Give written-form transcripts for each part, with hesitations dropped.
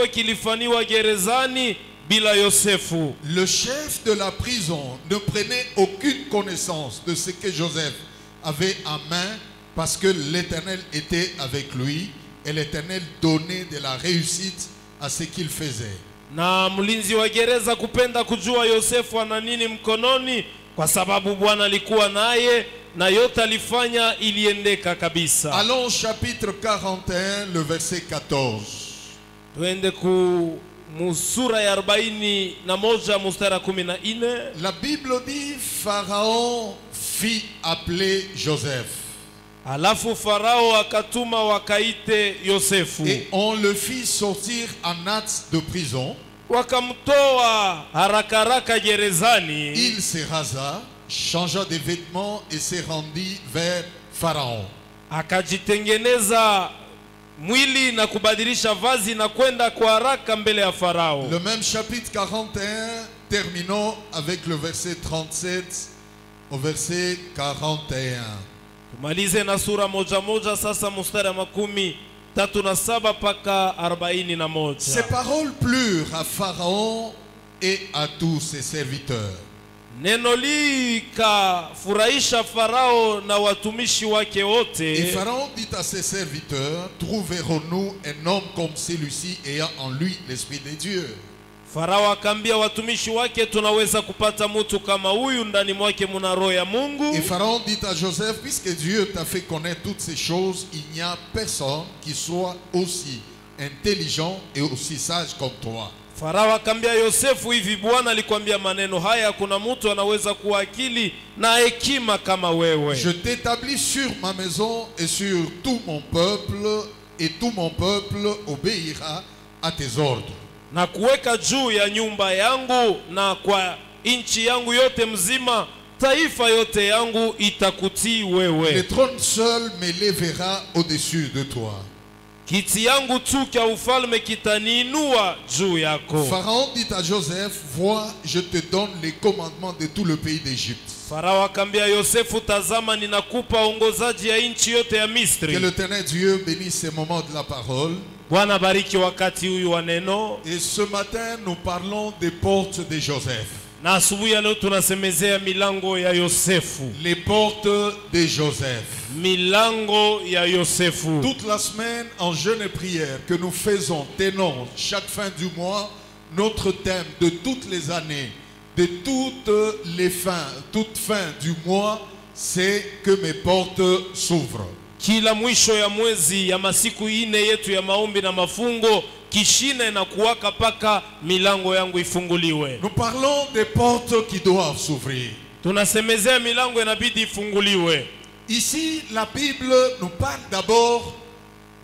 kikubwa kilifanywa gerezani bila Yosefu. Le chef de la prison ne prenait aucune connaissance de ce que Joseph avait en main parce que l'Éternel était avec lui et l'Éternel donnait de la réussite à ce qu'il faisait. Na mlinzi wa gereza kupenda kujua Yosefu ana nini mkononi kwa sababu Bwana alikuwa naye na yote alifanya iliendeka kabisa. Allons chapitre 41 le verset 14. Tuende ku sura ya 41 mstari 14. La Bible dit Pharaon fit appeler Joseph. Alafu Farao akatuma wakaite Yosefu. Et on le fit sortir en hâte de prison. Wakamtoa haraka haraka gerezani. Il se rasa, changea de vêtements et se rendit vers Pharaon. Akajitengeneza mwili na kubadilisha vazi na kwenda kwa haraka mbele ya Farao. Le même chapitre 41, terminons avec le verset 37 au verset 41. Tumalize na sura moja sasa mstari wa 37 mpaka 41. Ces paroles plurent à Pharaon et à tous ses serviteurs. Neno likafurahisha Farao na watumishi wake wote. Et Pharaon dit à ses serviteurs, trouverons-nous un homme comme celui-ci ayant en lui l'esprit de Dieu? Farao akambia watumishi wake, tunaweza kupata mtu kama huyu ndani mwake muna roho ya Mungu. Et Pharaon dit à Joseph, puisque Dieu t'a fait connaître toutes ces choses, il n'y a personne qui soit aussi intelligent et aussi sage comme toi. Farao akambia Yosefu, hivi Bwana alikwambia maneno haya, kuna mtu anaweza kuwa akili na hekima kama wewe. Je t'établis sur ma maison et sur tout mon peuple, et tout mon peuple obéira à tes ordres. Na kuweka juu ya nyumba yangu na kwa inchi yangu yote mzima, taifa yote yangu itakutii wewe. Le trône seul me lèvera au-dessus de toi. Kiti yangu tu kia ufalme kitaniinua juu yako. Pharaon dit à Joseph, vois, je te donne les commandements de tout le pays d'Égypte. Farao akambia Yosefu, tazama ninakupa ongozaji ya inchi yote ya Misri. Que l'Éternel Dieu bénisse ces moments de la parole. Bwana bariki wakati huyu wa neno. Et ce matin, nous parlons des portes de Joseph. Na asubuhi ya leo tunasemezea milango ya Yosefu. Les portes de Joseph. Milango ya Yosefu. Toute la semaine, en jeûne et prière que nous faisons, tenons chaque fin du mois, notre thème de toutes les années, de toutes les fins, toute fin du mois, c'est que mes portes s'ouvrent. Kila mwisho ya mwezi ya masiku ine yetu ya maombi na mafungo, kishine na kuwaka paka milango yangu ifunguliwe. Nous parlons des portes qui doivent s'ouvrir. Tunasemezea milango inabidi ifunguliwe. Ici, la Bible nous parle d'abord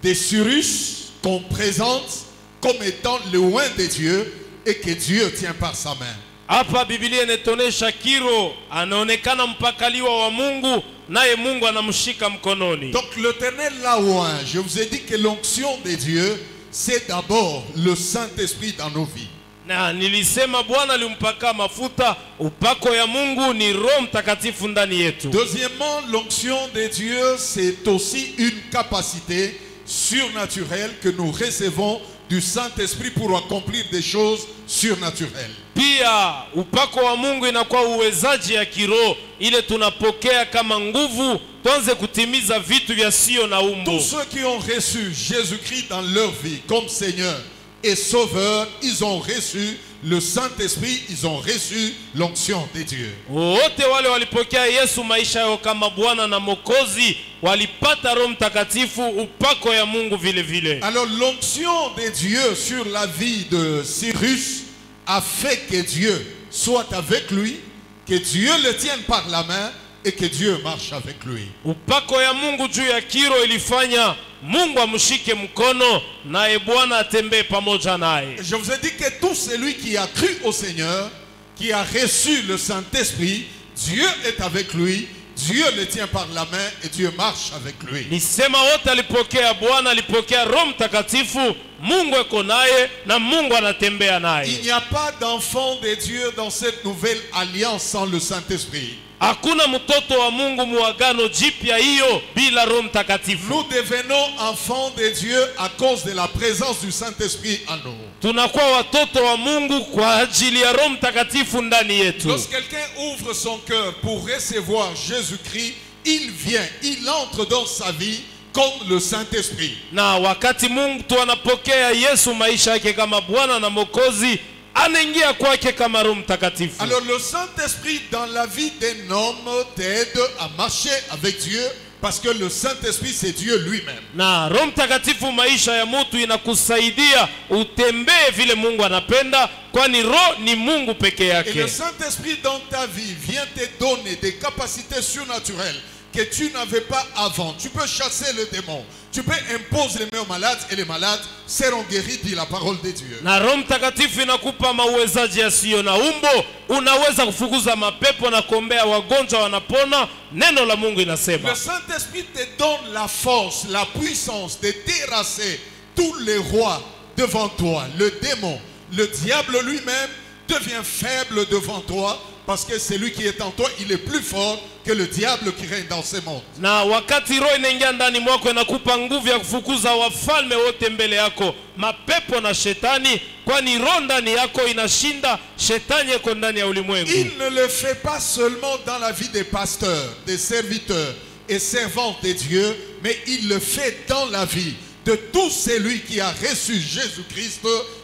de Cyrus qu'on présente comme étant le loin de Dieu et que Dieu tient par sa main. Hapa Biblia inatonesha Kiro anaonekana mpakaliwa wa Mungu, naye Mungu anamshika mkononi. Donc l'Éternel là loin, je vous ai dit que l'onction de Dieu, c'est d'abord le Saint-Esprit dans nos vies. Na nilisema Bwana alimpaka mafuta, upako ya Mungu ni Roho Mtakatifu ndani yetu. Deuxièmement, l'onction de Dieu, c'est aussi une capacité surnaturelle que nous recevons du Saint-Esprit pour accomplir des choses surnaturelles. Pia upako wa Mungu inakuwa uwezaji ya kiroho ile tunapokea kama nguvu tuanze kutimiza vitu vya sio na umbo. Tous ceux qui ont reçu Jésus-Christ dans leur vie comme Seigneur et Sauveur, ils ont reçu le Saint-Esprit, ils ont reçu l'onction de Dieu. Wote wale walipokea Yesu maisha yao kama Bwana na Mwokozi, walipata Roho Mtakatifu, upako ya Mungu vile vile. Alors l'onction de Dieu sur la vie de Cyrus a fait que Dieu soit avec lui, que Dieu le tienne par la main et que Dieu marche avec lui. Upako ya Mungu juu ya Kiro ilifanya Mungu amshike mkono naye Bwana atembee pamoja naye. Je vous ai dit que tout celui qui a cru au Seigneur, qui a reçu le Saint-Esprit, Dieu est avec lui, Dieu le tient par la main et Dieu marche avec lui. Nisema wote alipokea Bwana, alipokea Roho Mtakatifu, Mungu eko naye na Mungu anatembea naye. Il n'y a pas d'enfant de Dieu dans cette nouvelle alliance sans le Saint-Esprit. Hakuna mtoto wa Mungu muagano jipya hiyo bila Roho Mtakatifu. Nous devenons enfants de Dieu à cause de la présence du Saint-Esprit en nous. Tunakuwa watoto wa Mungu kwa ajili ya Roho Mtakatifu ndani yetu. Lorsque quelqu'un ouvre son cœur pour recevoir Jésus-Christ, il vient, il entre dans sa vie comme le Saint-Esprit. Na wakati Mungu anapokea Yesu maisha yake kama Bwana na Mwokozi, anaingia kwake kama Roho Mtakatifu. Alors le Saint-Esprit dans la vie d'un homme t'aide à marcher avec Dieu, parce que le Saint-Esprit c'est Dieu lui-même. Na Roho Mtakatifu maisha ya mtu inakusaidia utembee vile Mungu anapenda, kwani Roho ni Mungu peke yake. Et le Saint-Esprit dans ta vie vient te donner des capacités surnaturelles que tu n'avais pas avant. Tu peux chasser le démon. Tu peux imposer les mains aux malades et les malades seront guéris, dit la parole de Dieu. Na Roho Mtakatifu inakupa mauwezaji yasiyo na umbo. Unaweza kufukuza mapepo na kuombea wagonjwa wanapona. Neno la Mungu inasema. Le Saint-Esprit te donne la force, la puissance de terrasser tous les rois devant toi. Le démon, le diable lui-même devient faible devant toi. Parce que celui qui est en toi, il est plus fort que le diable qui règne dans ce monde. Na wakati roho inaingia ndani mwako inakupa nguvu ya kufukuza wafalme wote mbele yako, mapepo na shetani, kwani roho ndani yako inashinda shetani yako ndani ya ulimwengu. Il ne le fait pas seulement dans la vie des pasteurs, des serviteurs et servants de Dieu, mais il le fait dans la vie de tout celui qui a reçu Jésus-Christ.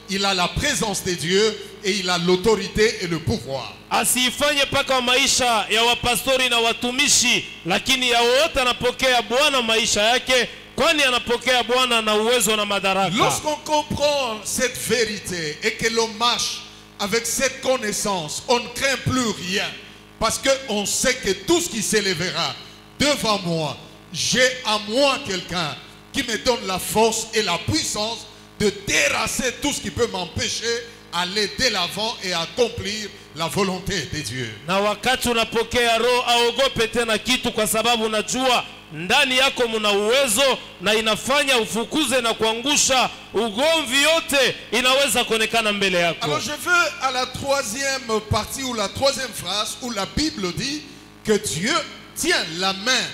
Il a la présence de Dieu et il a l'autorité et le pouvoir. Asifanye paka maisha ya wapastori na watumishi, lakini ya wote anapokea Bwana maisha yake, kwani anapokea Bwana na uwezo na madaraka. Lorsqu'on comprend cette vérité et que l'on marche avec cette connaissance, on ne craint plus rien, parce qu'on sait que tout ce qui s'élèvera devant moi, j'ai à moi quelqu'un qui me donne la force et la puissance de terrasser tout ce qui peut m'empêcher aller de l'avant et accomplir la volonté de Dieu. Na wakati unapokea roho, aogope tena kitu, kwa sababu unajua ndani yako muna uwezo na inafanya ufukuze na kuangusha ugomvi yote inaweza kuonekana mbele yako. Alors je veux à la troisième partie ou la troisième phrase où la Bible dit que Dieu tient la main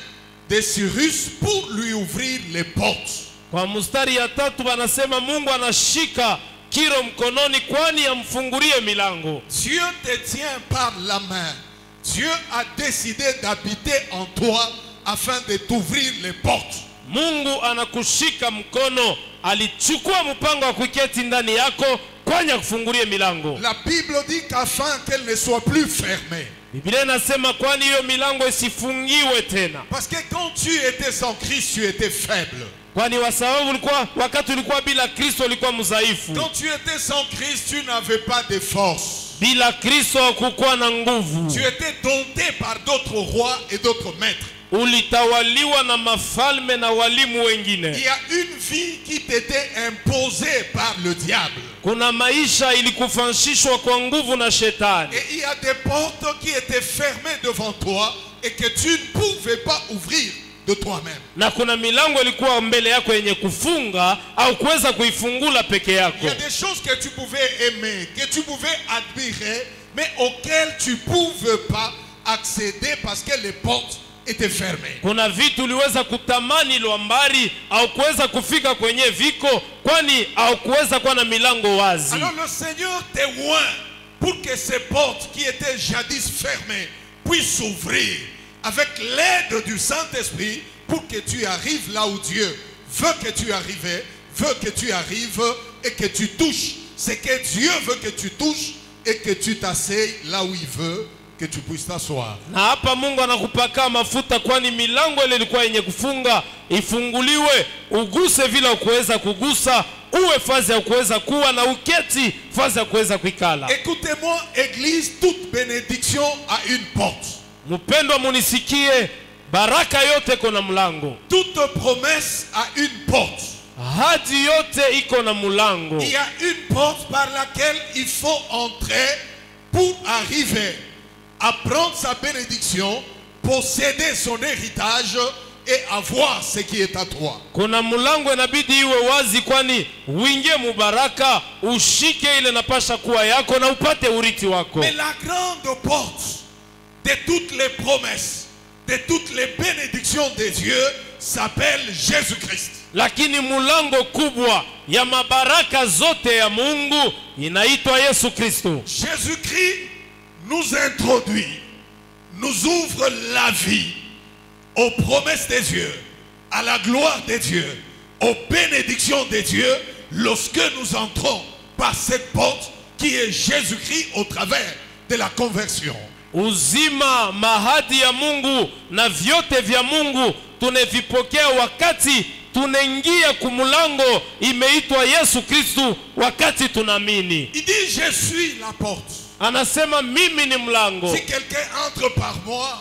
de Cyrus pour lui ouvrir les portes. Kwa mstari ya 3 wanasema Mungu anashika Kiro mkononi kwani amfungulie milango. Dieu te tient par la main. Dieu a décidé d'habiter en toi afin de t'ouvrir les portes. Mungu anakushika mkono, alichukua mpango wa kuketi ndani yako kwani akufungulie milango. La Bible dit qu'afin qu'elle ne soit plus fermée. Biblia inasema kwani hiyo milango isifungiwe tena. Parce que quand tu étais sans Christ, tu étais faible. Kwani wasababu ulikuwa wakati ulikuwa bila Kristo ulikuwa mzaifu. Quand tu étais sans Christ, tu n'avais pas de force. Bila Kristo hukuwa na nguvu. Tu étais dompté par d'autres rois et d'autres maîtres. Ulitawaliwa na mafalme na walimu wengine. Il y a une vie qui t'était imposée par le diable. Kuna maisha ilikufanshishwa kwa nguvu na shetani. Et il y a des portes qui étaient fermées devant toi et que tu ne pouvais pas ouvrir de toi-même. Na kuna milango ilikuwa mbele yako yenye kufunga au kuweza kuifungula peke yako. Il y a des choses que tu pouvais aimer, que tu pouvais admirer, mais auxquelles tu pouvais pas accéder parce que les portes étaient fermées. Kuna vitu uliweza kutamani lombari au kuweza kufika kwenye viko kwani au kuweza kuwa na milango wazi. Alors le Seigneur te oint pour que ces portes qui étaient jadis fermées puissent s'ouvrir avec l'aide du Saint-Esprit pour que tu arrives là où Dieu veut que tu arrives, veut que tu arrives et que tu touches ce que Dieu veut que tu touches et que tu t'asseyes là où il veut que tu puisses t'asseoir. Na hapa Mungu anakupaka mafuta kwani milango ile ilikuwa yenye kufunga ifunguliwe, uguse vile kuweza kugusa, uwe fazi ya kuweza kuwa na uketi fazi ya kuweza kuikala. Écoutez-moi, Église, toute bénédiction a une porte. Mpendwa munisikie, baraka yote iko na mlango. Toute promesse a une porte. Ahadi yote iko na mlango. Il y a une porte par laquelle il faut entrer pour arriver à prendre sa bénédiction, posséder son héritage et avoir ce qui est à toi. Kuna mlango inabidi iwe wazi kwani uingie mubaraka, ushike ile napasha kuwa yako na upate urithi wako. Mais la grande porte de toutes les promesses, de toutes les bénédictions de Dieu s'appelle Jésus-Christ. Lakini mulango kubwa ya mabaraka zote ya Mungu inaitwa Yesu Kristo. Jésus-Christ nous introduit, nous ouvre la vie aux promesses de Dieu, à la gloire de Dieu, aux bénédictions de Dieu lorsque nous entrons par cette porte qui est Jésus-Christ au travers de la conversion. Uzima, mahadi ya Mungu na vyote vya Mungu tunavipokea wakati tunaingia kumulango imeitwa Yesu Kristo wakati tunaamini. Il dit je suis la porte. Anasema mimi ni mlango. Si quelqu'un entre par moi,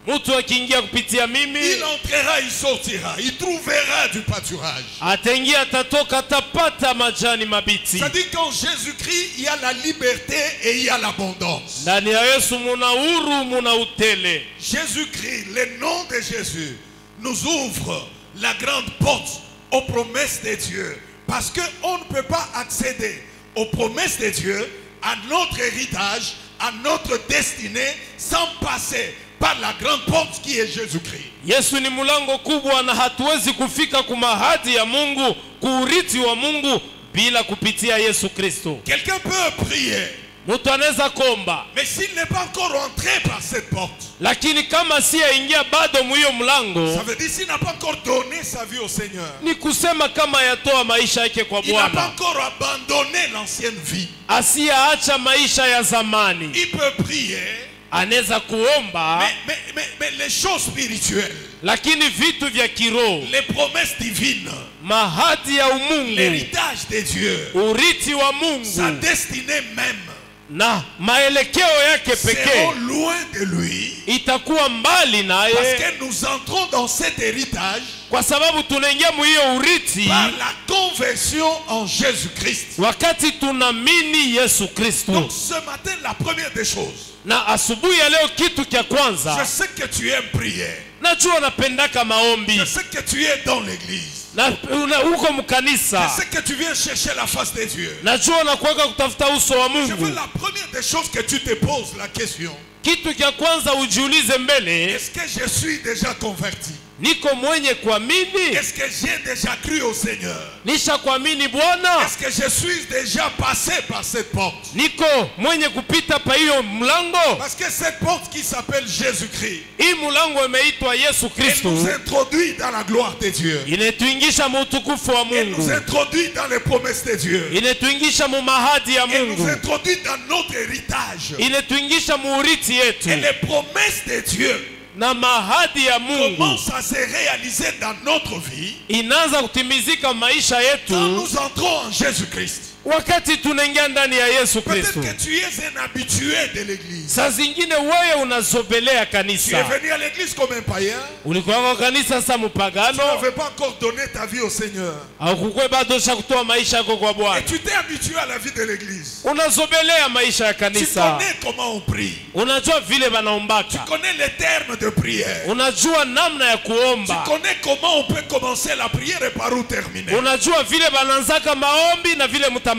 mtu akiingia kupitia mimi, il entrera, il sortira, il trouvera du pâturage. Ataingia, atatoka, atapata majani mabiti. Ça dit qu'en Jésus-Christ, il y a la liberté et il y a l'abondance. Ndani ya Yesu muna huru, muna utele. Jésus-Christ, le nom de Jésus, nous ouvre la grande porte aux promesses de Dieu. Parce qu'on ne peut pas accéder aux promesses de Dieu, à notre héritage, à notre destinée, sans passer par la grande porte qui est Jésus-Christ. Yesu ni mulango kubwa na hatuwezi kufika kumahadi ya Mungu, kuurithi wa Mungu bila kupitia Yesu Kristo. Quelqu'un peut prier, mtu anaweza komba, mais s'il n'est pas encore entré par cette porte, lakini kama si aingia bado mwiyo mlango, ça veut dire s'il n'a pas encore donné sa vie au Seigneur, ni kusema kama yatoa maisha yake kwa il n'a pas Bwana, encore abandonné l'ancienne vie, asiyaacha maisha ya zamani, il peut prier, anaweza kuomba, mais les choses spirituelles, lakini vitu vya kiroho, les promesses divines, mahadi ya umungu, l'héritage de Dieu, urithi wa sa Mungu destinée même, na maelekeo yake seront pekee loin de lui, itakuwa mbali parce naye, que nous entrons dans cet héritage kwa sababu tunaingia mwiyo urithi par la conversion en Jésus-Christ. wakati tunamini Yesu Kristo. Donc ce matin, la première des choses, Na asubuhi ya leo kitu cha je kwanza, sais que tu aimes prier, najua unapendaka maombi, je sais que tu es dans l'église, na uko je mkanisa, sais que tu viens chercher la face de Dieu. najua unakuweka kutafuta uso wa Je veux Mungu. la première des choses que tu te poses la question, Kitu cha kwanza ujiulize mbele, est-ce que je suis déjà converti? niko mwenye kuamini? Est-ce que j'ai déjà cru au Seigneur? Nisha kuamini Bwana? Est-ce que je suis déjà passé par cette porte? Niko mwenye kupita pa hiyo mlango? Parce que cette porte qui s'appelle Jésus-Christ, Hii mlango imeitwa Yesu elle Kristo, nous introduit dans la gloire de Dieu. inetuingisha mu utukufu wa Elle nous Mungu, introduit dans les promesses de Dieu. inetuingisha mu mahadi ya Elle nous Mungu, introduit dans notre héritage. inetuingisha mu urithi yetu. Et les promesses de Dieu Na mahadi ya Mungu commencent à se réaliser dans notre vie inaanza kutimizika maisha quand yetu nous entrons en Jésus-Christ. wakati tunaingia ndani ya Yesu Peut-être Kristo. que tu es un habitué de l'église. Saa zingine wewe unazobelea Tu es kanisa, venu à l'église comme un païen. ulikuwa kwa kanisa sa Tu mupagano, n'avais pas encore donné ta vie au Seigneur. au kukwe bado sha kutoa maisha yako kwa Et Bwana, tu t'es habitué à la vie de l'église. unazobelea maisha ya Tu kanisa, connais comment on prie. unajua vile Tu banaombaka, connais les termes de prière. unajua namna ya Tu kuomba, connais comment on peut commencer la prière et par où terminer. unajua vile bananzaka maombi na vile mutamaliza.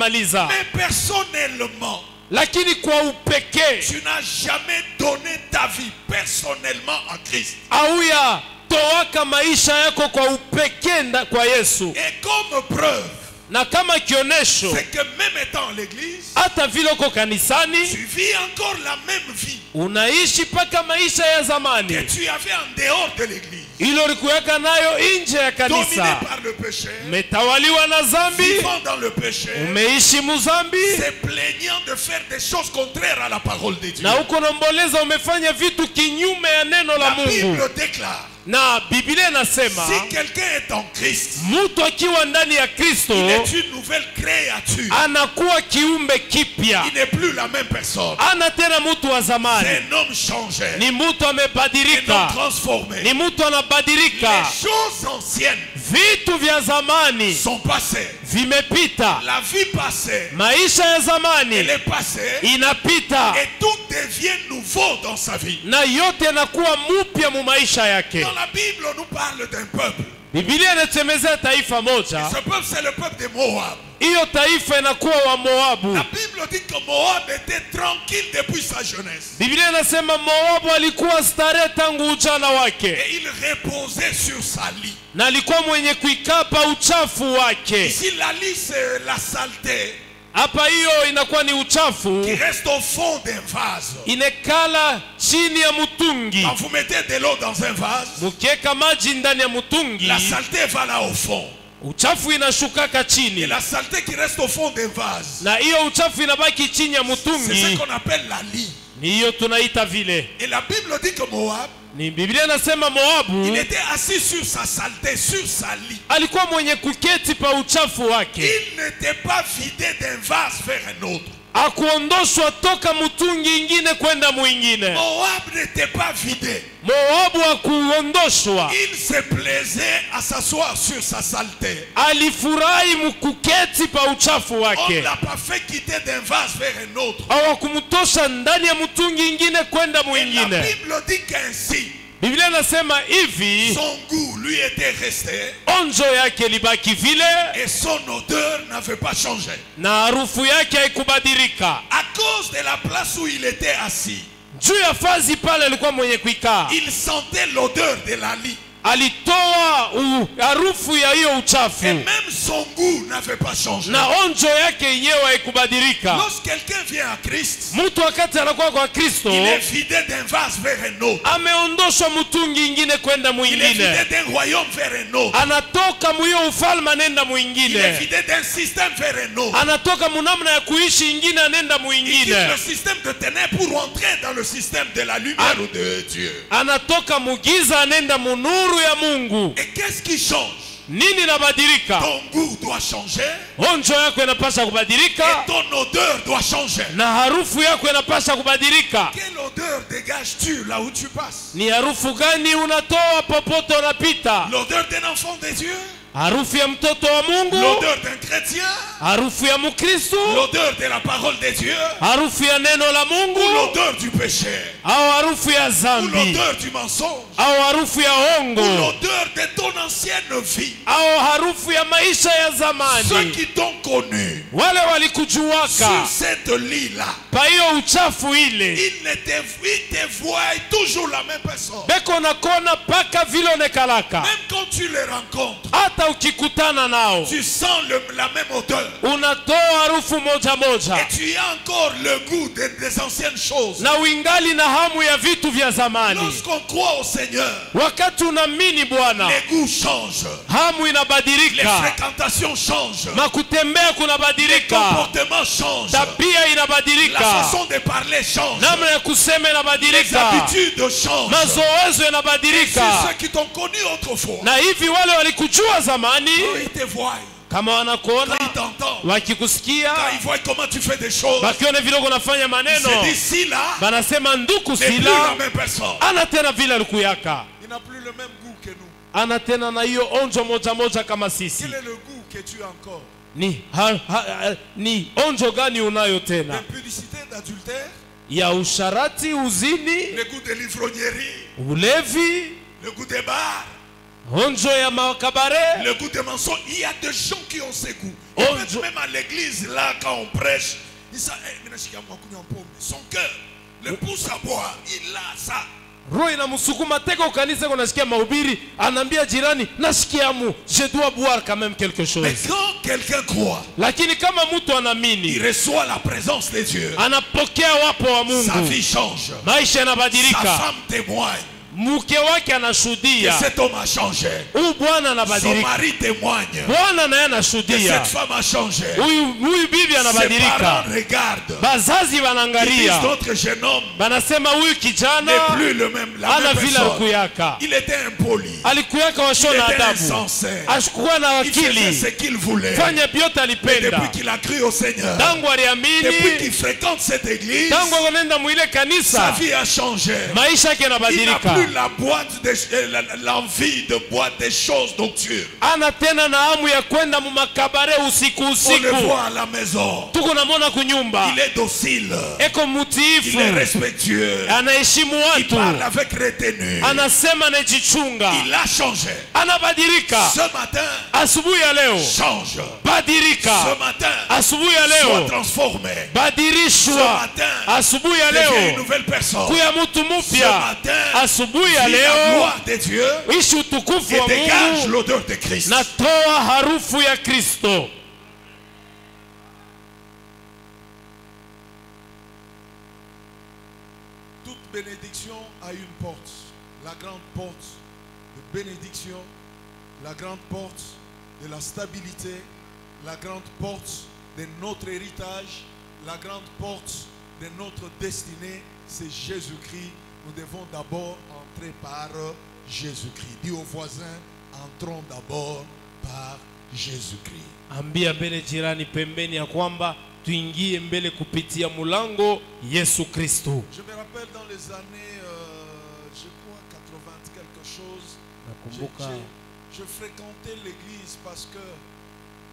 Mais personnellement, Lakini kwa upekee tu n'as jamais donné ta vie personnellement à Christ. auya toaka maisha yako kwa upekee kwa Yesu. Et comme preuve, Na kama kionesho, c'est que même étant à l'église, hata vile uko kanisani tu vis encore la même vie unaishi paka maisha ya que zamani tu avais en dehors de l'église. ilo ulikuweka nayo nje ya Dominé kanisa, par le péché, umetawaliwa na zambi, vivant dans le péché, umeishi muzambi se plaignant de faire des choses contraires à la parole de Dieu. na uko nomboleza umefanya vitu kinyume ya neno la La Mungu. Bible déclare, Na Biblia inasema si quelqu'un est en Christ, mtu akiwa ndani ya Kristo il est une nouvelle créature. anakuwa kiumbe kipya, Il n'est plus la même personne. ana tena mtu wa C'est zamani, un homme changé, ni mtu un homme amebadilika, transformé. ni mtu anabadilika. Les choses anciennes Vitu vya zamani sont passées. vimepita, La vie passée, maisha ya elle zamani est passée inapita, et tout devient nouveau dans sa vie. na yote yanakuwa mupya mu maisha yake. Dans la Bible, on nous parle d'un peuple. Biblia inasemezea taifa moja. Ce peuple, c'est le peuple de Moab. Hiyo taifa inakuwa wa Moabu. La Bible dit que Moab était tranquille depuis sa jeunesse. Biblia inasema Moabu alikuwa starehe tangu ujana wake. Et il reposait sur sa lit. Na alikuwa mwenye kuikapa uchafu wake. Ici, la lit, c'est la saleté Hapa hiyo inakuwa ni uchafu qui reste au fond d'un vase. inekala chini ya mutungi. Quand vous mettez de l'eau dans un vase, Mukieka maji ndani ya mutungi, la saleté va là au fond. uchafu inashukaka Et chini. la saleté qui reste au fond d'un vase, Na hiyo uchafu inabaki chini ya c'est ce mutungi. qu'on appelle la lie. Ni hiyo tunaita vile. Et la Bible dit que Moab, Ni Biblia inasema il Moabu était assis sur sa saleté, sur sa lie. alikuwa mwenye kuketi pa uchafu wake. Il n'était pas vidé d'un vase vers un autre. Akuondoshwa toka mutungi ingine kwenda mwingine. Moab n'était pas vidé. Moabu akuondoshwa. Il se plaisait à s'asseoir sur sa saleté. Alifurahi mkuketi pa uchafu On wake. ne l'a pas fait quitter d'un vase vers un autre. Hawakumtosha ndani ya mutungi ingine kwenda Et la mwingine. Bible dit qu'ainsi, Biblia inasema hivi, son goût lui était resté onjo yake libaki vile et son odeur n'avait pas changé. na harufu yake haikubadilika. À cause de la place où il était assis, Juu ya fazi pale alikuwa mwenye kuikaa, il sentait l'odeur de la lie. alitoa harufu ya hiyo Et uchafu même son goût n'avait pas changé. na onjo yake yenyewe haikubadilika. Lorsque quelqu'un vient à Christ, Mtu wakati anakuwa kwa Kristo il est vidé d'un vase vers un autre. ameondoshwa mtungi ingine kwenda Il est vidé mwingine, d'un royaume vers un autre. anatoka muyo ufalme anenda Il est mwingine, vidé d'un système vers un autre. anatoka munamna ya kuishi ingine anenda Il quitte mwingine, le système de ténèbres pour entrer dans le système de la lumière ou de Dieu. anatoka mugiza anenda munuru ya Mungu. Et qu'est-ce qui change? Nini inabadilika? Ton goût doit changer Onjo yako inapasha kubadilika et ton odeur doit changer. na harufu yako inapasha kubadilika. Quelle odeur dégages-tu là où tu passes? Ni harufu gani unatoa popote unapita? L'odeur d'un enfant de Dieu? Harufu ya mtoto wa Mungu, L'odeur d'un chrétien? harufu ya Mkristo, L'odeur de la parole de Dieu? harufu ya neno la Ou Mungu, l'odeur du péché? au harufu ya Ou zambi, l'odeur du mensonge? au harufu ya Ou hongo, l'odeur de ton ancienne vie? au harufu ya maisha ya Ceux zamani? qui t'ont connu Wale walikujuaka sur cette lit-là, pa hiyo uchafu ile, ils te voient toujours la même personne. beko nakona paka vile onekalaka. Même quand tu les rencontres, Hata ukikutana nao tu sens la même odeur. unatoa harufu moja moja, Et tu as encore le goût des anciennes choses. na uingali na hamu ya vitu vya zamani. Lorsqu'on croit au Seigneur, Wakati unaamini Bwana, les goûts changent, hamu les inabadilika, fréquentations changent, makutembea les kunabadilika, comportements changent, tabia la inabadilika, façon de parler change, namna ya kusema les inabadilika, habitudes changent. mazoezo Et c'est yanabadilika. ceux qui t'ont connu autrefois, Na hivi wale walikujua zamani, quand ils te voient, kama wanakuona, quand ils t'entendent, wakikusikia, quand ils voient comment tu fais des choses, wakiona vile unafanya ils maneno, se disent, si là, banasema nduku n'est plus Sila la même personne. ana tena vile alikuyaka, Il n'a plus le même goût que nous. ana tena na hiyo onjo moja moja kama sisi. Quel est le goût que tu as encore? Ni onjo gani unayo tena? D'impudicité, d'adultère, Ya usharati, uzini, le goût de l'ivrognerie, ulevi, le goût des bars, onjo ya makabare, le goût des mensonges. Il y a des gens qui ont ce goût. Oh, Et peut-être même à l'église, là, quand on prêche, ils disent, son cœur le pousse à boire. Il a ça. roho inamsukuma teko kanisa, kunasikia mahubiri, anaambia jirani, nasikia mu, je dois boire quand même quelque Mais chose. quand quelqu'un croit, Lakini kama mtu il anaamini, reçoit la présence de Dieu. anapokea wapo wa Sa Mungu, vie change. maisha Sa yanabadilika, femme témoigne mke wake que anashuhudia, cet homme a changé. huyu bwana Son anabadilika, mari témoigne bwana naye que anashuhudia, cette femme a changé. huyu bibi Ses anabadilika, parents regardent. bazazi Ils disent wanaangalia, notre jeune homme banasema huyu kijana n'est plus le même, la ana même vile personne. alikuyaka, Il était impoli. alikuyaka Il washona était adabu, insensé. ashikuwa na Il faisait akili, ce qu'il voulait. fanya vyote Mais alipenda. depuis qu'il a cru au Seigneur, Tangu depuis aliamini, qu'il fréquente cette église, tangu anaenda mwile sa kanisa, vie a changé. maisha yake Il n'a yanabadilika, plus plus la boîte l'envie de boire des choses nocturnes. ana tena na hamu ya kwenda mu makabare usiku On le usiku. voit à la maison. Tuko namona kunyumba, Il est docile. eko Il mutiifu, est respectueux. anaheshimu Il parle watu, avec retenue. anasema anajichunga, Il a changé. anabadilika. Ce matin, Asubuhi ya leo change. badilika, Ce matin, asubuhi ya sois leo transformé. Ce badirishwa, matin, asubuhi ya deviens une leo nouvelle personne. kuya mtu Ce mupya, matin, asubuhi ya vis la leo gloire de Dieu ishi utukufu et wa dégage Mungu, l'odeur de Christ. natoa harufu ya Kristo. Toute bénédiction a une porte. La grande porte de bénédiction, la grande porte de la stabilité, la grande porte de notre héritage, la grande porte de notre destinée, c'est Jésus-Christ. Nous devons d'abord entrer par Jésus-Christ. Dis aux voisins, entrons d'abord par Jésus-Christ. Ambia mbele jirani pembeni ya kwamba tuingie mbele kupitia mulango Yesu Kristo. Je me rappelle dans les années, je crois 80 quelque chose, Nakumbuka je fréquentais l'église parce que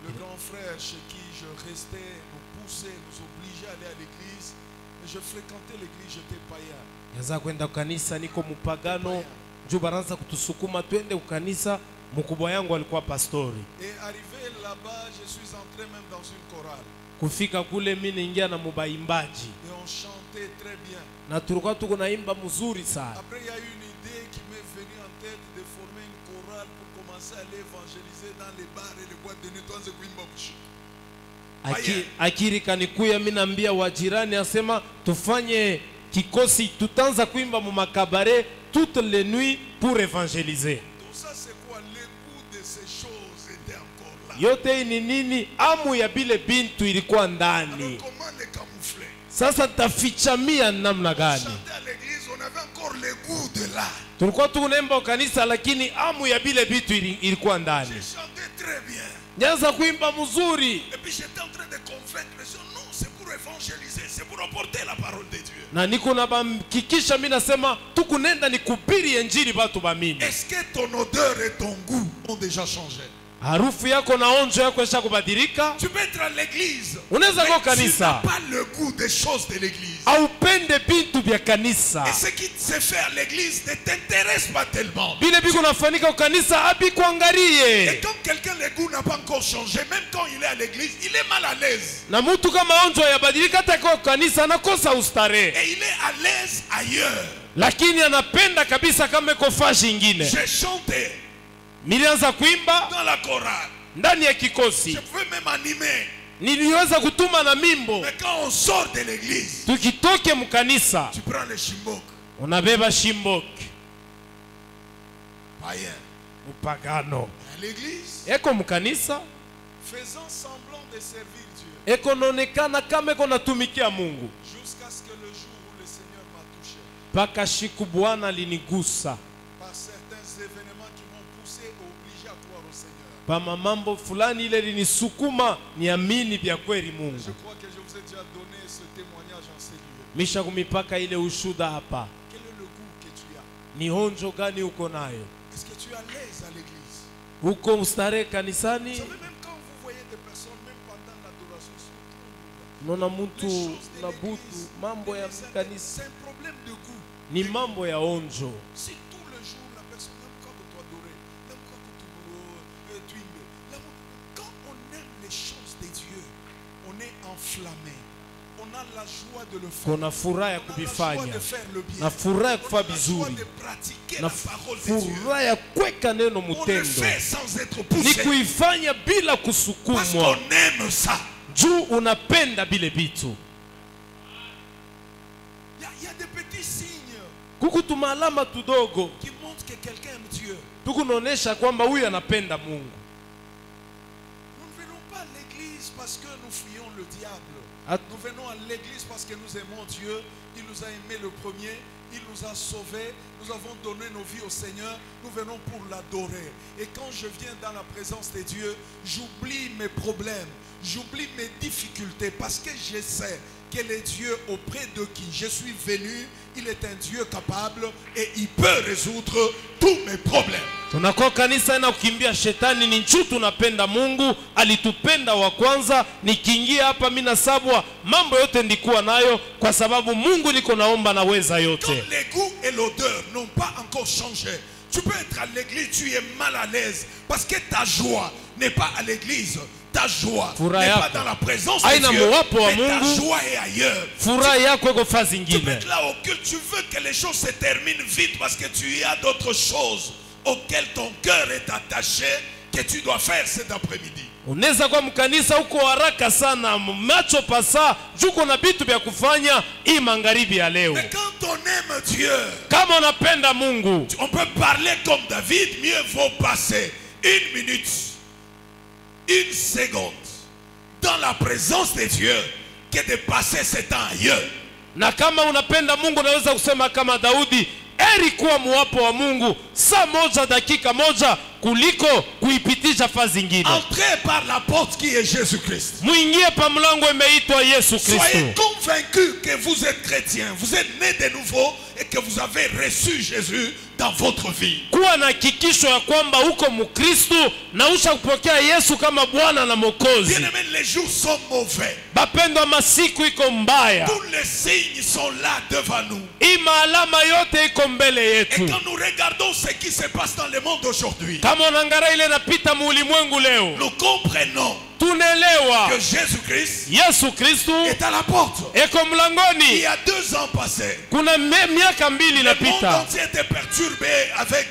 le grand frère chez qui je restais nous poussait, nous obligeait à aller à l'église. Mais je fréquentais l'église, j'étais païen. yaza kwenda kanisa, niko mupagano, juu baraza kutusukuma twende kukanisa. Mkubwa yangu alikuwa pastori. Et arrivé là-bas, je suis entré même dans une chorale. Kufika kule mimi niingia na mubaimbaji Et on chantait très bien. na tulikuwa tuko naimba mzuri sana. Après, il y a eu une idée qui m'est venue en tête de former une chorale pour commencer à aller évangéliser dans les bars et les boîtes de nuit. Akiri kanikuya, mimi naambia wajirani, asema tufanye kikosi, tutanza kuimba mu makabare toutes les nuits pour évangéliser. Tout ça, c'est quoi? Le goût de ces choses était encore là. Yote hii ni nini? Amu ya bile bintu ilikuwa ndani. Alors, comment les camoufler? Sasa tafichamia namna On gani? chantait à l'église, on avait encore le goût de là. Tulikuwa tunaimba kanisa, lakini amu ya bile bitu ilikuwa ndani. J'ai chanté très bien. Nyanza kuimba mzuri. Et puis j'étais en train de convaincre les gens, non, c'est pour évangéliser, c'est pour apporter la parole de Dieu. Na niko na bamkikisha, mimi nasema tukunenda ni kubiri injili batu bamini. Est-ce que ton odeur et ton goût ont déjà changé? Harufu yako na onjo yako isha kubadilika. Tu peux être à l'église, Unaweza mais kwa tu n'as kanisa pas le goût des choses de l'église. aupende bintu vya kanisa. Et ce qui se fait à l'église ne t'intéresse pas tellement. Bile biko nafanyika kwa kanisa abi Et kuangalie. quand quelqu'un, le goût n'a pas encore changé, même quand il est à l'église, il est mal à l'aise. Na mtu kama onjo yabadilika hata kwa kanisa anakosa ustarehe. Et il est à l'aise ailleurs. Lakini anapenda kabisa kama iko fashi ingine. J'ai chanté Nilianza kuimba dans la chorale. ndani ya Je kikosi. pouvais même animer. Niliweza kutuma na mimbo. Mais quand on sort de l'église, Tukitoke mkanisa, tu prends le chimbok, unabeba shimboki. païen. Upagano. À l'église, Eko mkanisa, faisant semblant de servir Dieu. eko naonekana kama eko natumikia Mungu. Jusqu'à ce que le jour où le Seigneur m'a touché. Paka shiku Bwana linigusa. Par certains événements qui m'ont poussé et obligé à croire au Seigneur. Pama mambo fulani ile linisukuma niamini vya kweli Mungu. Je crois que je vous ai déjà donné ce témoignage en ces lieux. Misha kumipaka ile ushuda hapa. Quel est le goût que tu as? Ni honjo gani uko nayo? Est-ce que tu es à l'aise à l'église? Uko ustare Vous kanisani? savez, même quand vous voyez des personnes, même pendant l'adoration, surtout, Nona les mtu choses de na butu l'église, mambo ya kanisa c'est un problème de goût. ni mambo ya onjo. Si tout le jour la personne aime quand tu adorer, aime quand tu aimes, quand on aime les choses de Dieu, on est enflammé. On a la joie de le faire. Kuna furaha ya On a la joie kuvifanya de faire le bien. na furaha ya On a kufanya la joie vizuri de pratiquer na la parole de Dieu. furaha ya kuweka neno On le mutendo, fait sans être ni poussé. kuifanya bila Parce kusukumwa, qu'on aime ça. juu unapenda bile bitu. Il y a des petits signes Kuku tumalama tudogo qui montrent que quelqu'un aime Dieu. tukunaonesha kwamba huyu anapenda Mungu. Nous ne venons pas à l'église parce que nous fuyons le diable. At- Nous venons à l'église parce que nous aimons Dieu. Il nous a aimés le premier Il nous a sauvés, nous avons donné nos vies au Seigneur, nous venons pour l'adorer. Et quand je viens dans la présence de Dieu, j'oublie mes problèmes, j'oublie mes difficultés, parce que je sais que le Dieu auprès de qui je suis venu, il est un Dieu capable et il peut résoudre tous mes problèmes. Tunakuwa kanisa na kukimbia shetani ni nchu tunapenda Mungu, alitupenda wa kwanza. Nikiingia hapa mimi nasabwa mambo yote ndikuwa nayo kwa sababu Mungu niko naomba naweza yote. Quand les goûts et l'odeur n'ont pas encore changé, tu peux être à l'église, tu es mal à l'aise parce que ta joie n'est pas à l'église. Ta joie n'est pas dans la présence de Dieu, mais ta joie est ailleurs. Tu peux être là au culte, tu veux que les choses se terminent vite parce que tu y as d'autres choses auxquelles ton cœur est attaché que tu dois faire cet après-midi. Unaweza kwa mkanisa uko haraka sana macho pasa juko na vitu vya kufanya hii magharibi ya leo. Mais quand on aime Dieu, kama unapenda Mungu, on peut parler comme David, mieux vaut passer 1 minute, 1 seconde dans la présence de Dieu que de passer ce temps ailleurs. Na kama unapenda Mungu unaweza kusema kama Daudi, heri kuwa muwapo wa Mungu saa moja dakika moja kuliko kuipitisha fazi nyingine. Entrez par la porte qui est Jésus-Christ. Muingie pa mlango imeitwa Yesu Kristo. Soyez convaincus que vous êtes chrétien, vous êtes né de nouveau et que vous avez reçu Jésus dans votre vie. Kuwa na hakikisho ya kwamba uko Mkristo na ushakupokea Yesu kama Bwana na Mwokozi. Bien-aimés, les jours sont mauvais. Bapendwa, masiku iko mbaya. Tous les signes sont là devant nous. Ima alama yote iko mbele yetu. Et quand nous regardons ce qui se passe dans le monde aujourd'hui, kama unaangalia ile napita muulimwengu leo, nous comprenons tunelewa que Jésus-Christ Yesu Kristo est à la porte. eko mlangoni. Il y a 2 ans passés, Kuna miaka mbili le monde inapita, entier était perturbé avec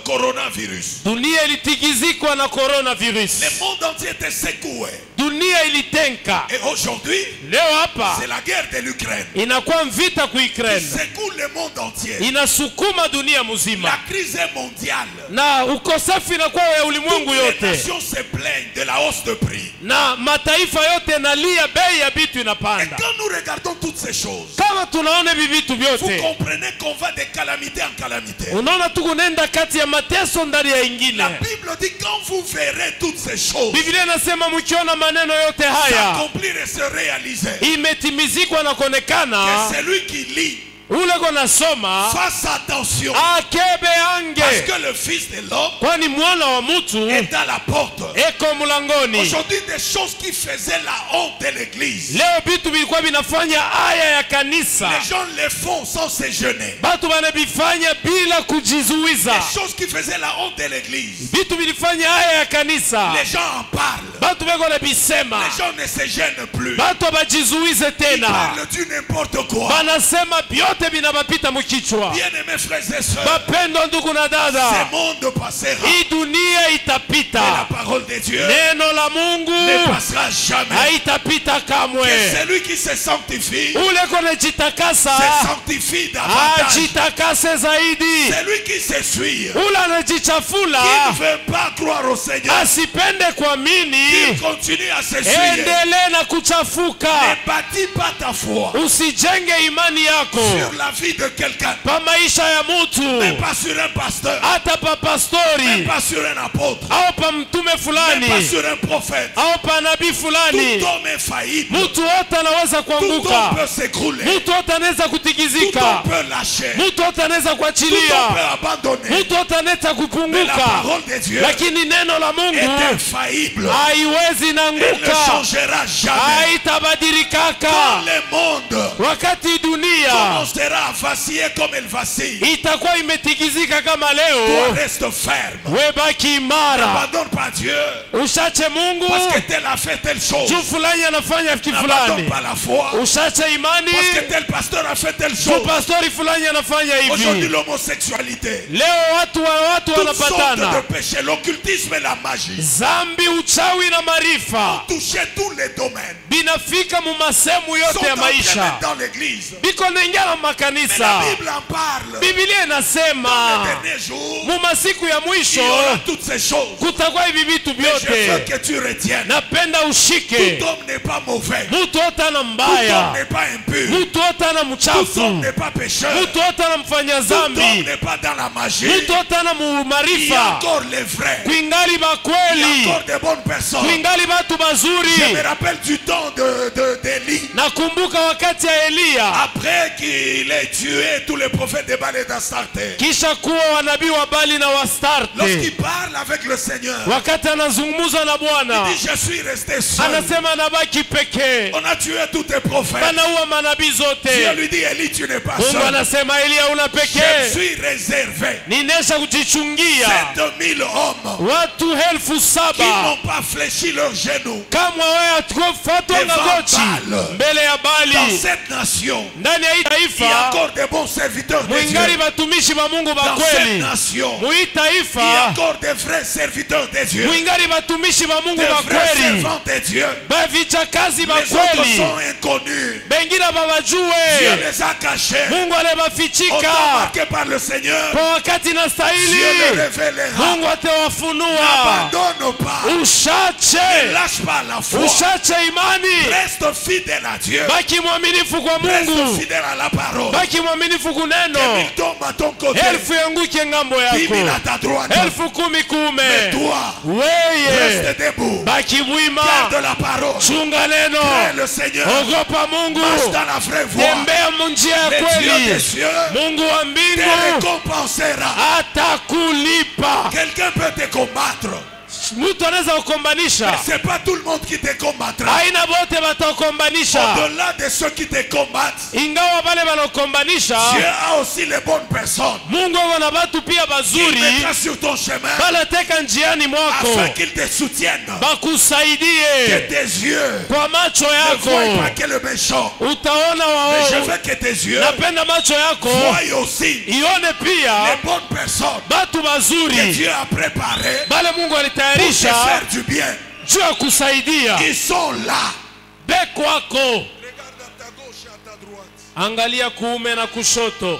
coronavirus. dunia ilitigizikwa na coronavirus. Le monde entier était secoué. Dunia ilitenka. Et aujourd'hui, Leo hapa c'est la guerre de l'Ukraine inakuwa vita ku qui Ukraine, secoue le monde entier. inasukuma dunia La mzima, crise est mondiale. na ukosafi inakuwa ya ulimwengu Toutes les yote, nations se plaignent de la hausse de prix. na mataifa yote nalia bei ya vitu Et inapanda. quand nous regardons toutes ces choses, Kama tunaona hivi vitu vous vyote, comprenez qu'on va de calamité en calamité. unaona tukunenda kati ya mateso ndani ya ingine. La Bible dit quand vous verrez toutes ces choses Biblia inasema mkiona maneno yote haya s'accomplir et se réaliser, imetimizikwa na kuonekana, que celui qui lit ule kona soma fasse attention, akebe parce ange, que le Fils de l'homme kwani mwana wa mtu est à la porte. eko mlangoni. Aujourd'hui, des choses qui faisaient la honte de l'église, Leo vitu vilikuwa vinafanya aya ya kanisa, les gens les font sans se gêner. batu banabifanya bila kujizuiza. Les choses qui faisaient la honte de l'église, Vitu vilifanya aya ya kanisa, les gens en parlent. batu beko na bisema, Les gens ne se gênent plus. batu bajizuize Ils tena, parlent du n'importe quoi. banasema vyote binabapita mkichwa. Bien-aimés frères et sœurs, Bapendwa ndugu na ce dada, monde passera. hii dunia Et itapita, la parole de Dieu neno la Mungu ne passera jamais. haitapita kamwe. Et celui qui se sanctifie Ule kone se jitakasa sanctifie davantage. ajitakase zaidi, Celui qui s'essuie, ule qui anajichafula ne veut pas croire au Seigneur, asipende kuamini, qui continue à s'essuyer, endelee na kuchafuka. ne bâtis pas ta foi Usijenge imani yako sur la vie de quelqu'un, pa maisha ya mais mutu, pas sur un pasteur, hata pa mais pastori pas sur un apôtre, au pa mtume mais pas fulani sur un prophète. au pa nabii fulani. Tout homme est faillible. Mutu wote anaweza Tout homme kuanguka, peut s'écrouler. mutu wote anaweza Tout kutigizika, homme peut lâcher. mutu wote anaweza Tout homme kuachilia, peut abandonner. mutu wote anaweza Mais la kupunguka, parole de Dieu lakini neno la est Mungu infaillible. haiwezi Elle ne nanguka, changera jamais. haitabadilika. Quand le monde Wakati dunia commencera à vaciller comme elle vacille, itakuwa imetigizika kama toi leo, reste ferme. we baki imara, N'abandonne pas Dieu usache Mungu parce que tel a fait telle chose. juu fulani anafanya kitu N'abandonne fulani, pas la foi usache imani parce que tel pasteur a fait telle juu chose. pastori fulani anafanya Aujourd'hui, hivi. l'homosexualité, Leo watu toutes sortes wanapatana, de péchés, l'occultisme et la magie, zambi, uchawi na marifa toucher tous les domaines, binafika mu masehemu sont yote ya entrés maisha, dans l'église. biko munaingia na Mais la makanisa. Bible en parle. Biblia Dans inasema les derniers jours, mu masiku ya il y mwisho aura toutes ces choses. kutakuwa hivi vitu Mais je veux vyote. que tu retiennes. Napenda Tout ushike, homme n'est pas mauvais. mtu wote ana Tout homme mbaya, n'est pas impur. mtu wote ana Tout mchafu, homme n'est pas pécheur. mtu wote ana mfanya Tout homme zambi, n'est pas dans la magie. mtu wote ana Il y a marifa. encore les vrais. Kwingali Il y a bakweli, encore des bonnes personnes. kwingali batu Je bazuri. me rappelle du temps d'Élie. Nakumbuka wakati ya Eliya, Après qu'il ait tué tous les prophètes de Baal et d'Astarte. kisha kuwa wanabii wa Bali na Wastarte, Lorsqu'il parle avec le Seigneur, wakati anazungumza na Bwana il dit, je suis resté seul. anasema anabaki pekee, On a tué tous tes prophètes. banaua manabii Dieu zote. lui dit, Élie, tu n'es pas Mungu seul. anasema Eliya una Je pekee, suis réservé. ninesha kujichungia 7000 hommes watu 7,000 qui n'ont pas fléchi leurs genoux kama wewe atukofatwanga gochi mbele ya dans Bali. cette nation. Ndani ya hii Il y a taifa encore des bons serviteurs de mwingali Dieu. batumishi ba Mungu Dans cette bakweli. nation, Muhii il y a taifa encore des vrais serviteurs de Dieu. mwingali batumishi ba Mungu Des vrais bakweli, servants de Dieu. bavichakazi Les autres bakweli, sont inconnus. bengine Dieu babajue, les a cachés. Mungu On alibafichika marqué par le Seigneur. kwa wakati na Dieu stahili. les révélera. Mungu atawafunua. N'abandonne pas. Ne Ushache, lâche pas la foi. ushache imani, Reste fidèle à Dieu. baki mwaminifu kwa Reste Mungu, fidèle à la parole. baki mwaminifu kuneno. Il tombe à ton côté. Elfu yanguke ngambo 10 000 à yako, ta droite. elfu kumi Mais kuume. toi, Weye reste debout. baki bwima, Garde la parole. chunga neno, Crains le Seigneur. ogopa Mungu, Marche dans la vraie voie. tembea munjia ya Le Dieu des kweli. cieux Mungu wa te mbingu récompensera. atakulipa. Quelqu'un peut te combattre. Mtu anaweza Mais kukombanisha, c'est pas tout le monde qui te combattra. aina bote batakombanisha. Au-delà de ceux qui te combattent, Ingawa bale banakombanisha, Dieu a aussi les bonnes personnes. Mungu ako na batu pia Il bazuri mettra sur ton chemin balateka njiani mwako, afin qu'ils te soutiennent. Que bakusaidie tes yeux kwa macho ne voient yako. pas que le méchant. Utaona Mais je wao, veux que tes yeux napenda macho yako voient aussi ione pia les bonnes personnes batu que bazuri Dieu a préparées bale Mungu pour te alitayarisha faire du bien. juu ya kusaidia. Ils sont là. Beko wako, Regarde à ta gauche et à ta droite. angalia kuume na kushoto.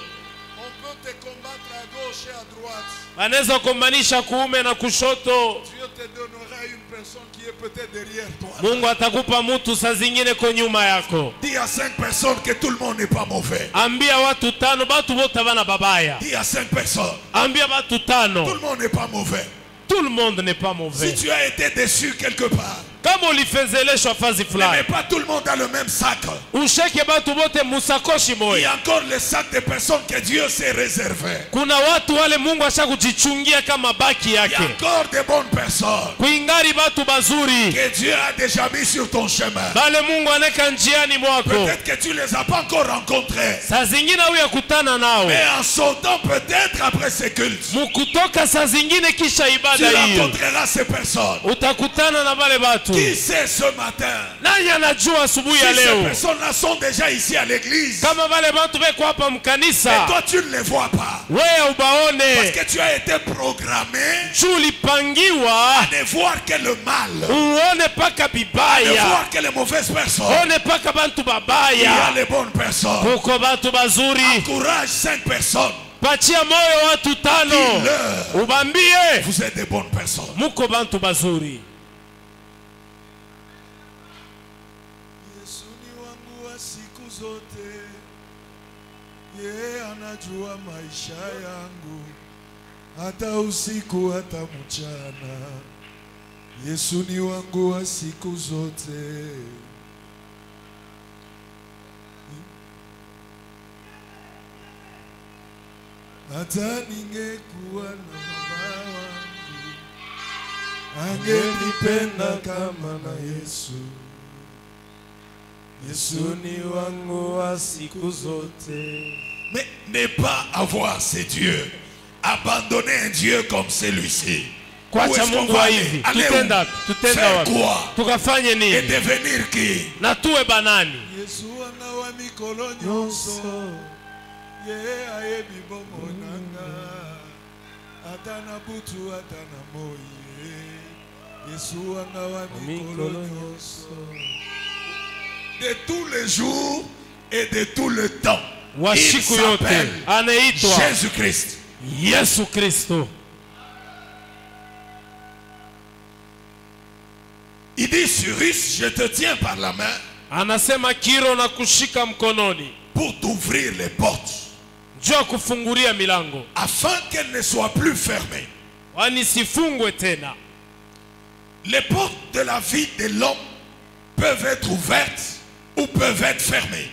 On peut te combattre à gauche et à droite. Wanaweza kukombanisha kuume na kushoto. Dieu te donnera une personne qui est peut-être derrière toi. Mungu atakupa mtu saa zingine ko nyuma yako. Dis à 5 personnes que tout le monde n'est pas mauvais. Ambia watu tano, batu bote bana babaya. Dis à 5 personnes. Ambia batu Tout tano, le monde n'est pas mauvais. tout le monde n'est pas Si mauvais. tu as été déçu quelque part, Kama ulifezeleshwa fazi mais fulani, pas tout le monde a le même sac. usheke batu bote musakoshi Il y moya. a encore le sac de personnes que Dieu s'est réservé. Kuna watu wale Mungu asha kujichungia kama baki Il y a yake. encore de bonnes personnes Kuingari batu bazuri que Dieu a déjà mis sur ton chemin. bale Mungu aneka njiani mwako. Peut-être que tu ne les as pas encore rencontrés. Saa zingine huyakutana nao, Mais en sautant peut-être après ces cultes, mukutoka saa zingine kisha tu ibada hiyo rencontreras ces personnes. utakutana na bale batu. Qui sait ce matin? Nani anajua asubuhi Si ya ces leo personnes-là sont déjà ici à l'église, kama bale batu beko hapa et mkanisa, toi tu ne les vois pas. wewe Parce ubaone que tu as été programmé juu ulipangiwa à ne voir que le mal, uone paka à ne bibaya, voir que les mauvaises personnes. one paka bantu Il y a babaya. les bonnes personnes. Kuko batu bazuri, Encourage 5 personnes. pachia moyo watu tano, Dis-leur, ubambie vous êtes des bonnes personnes. muko bantu bazuri. Yesu ni wangu wa siku zote, yeye anajua maisha yangu, hata usiku hata mchana. Yesu ni wangu wa siku zote. Hata ningekuwa na mama wangu, angenipenda kama na Yesu. Yesu ni wangu wa siku zote. Mais ne pas avoir ces dieux, abandonner un Dieu comme celui-ci. Où Kwacha est-ce qu'on Mungu va wa aller? hivi, Aller tutenda où? tutenda Faire wapi? quoi? Tukafanye Et nini devenir qui? na tuwe banani? Yesu anawa mikolo nyonso, ye ayebi bomo nanga, ata na butu ata na moye. Yesu anawa mikolo nyonso. De tous les jours et de tout le temps. wa Il siku yote s'appelle anaitwa Jésus-Christ. Yesu Kristo. Il dit, Cyrus, je te tiens par la main Anasema Kiro na kushika mkononi pour t'ouvrir les portes, juu ya kufungulia milango afin qu'elles ne soient plus fermées. wani sifungwe tena. Les portes de la vie de l'homme peuvent être ouvertes ou peuvent être fermées.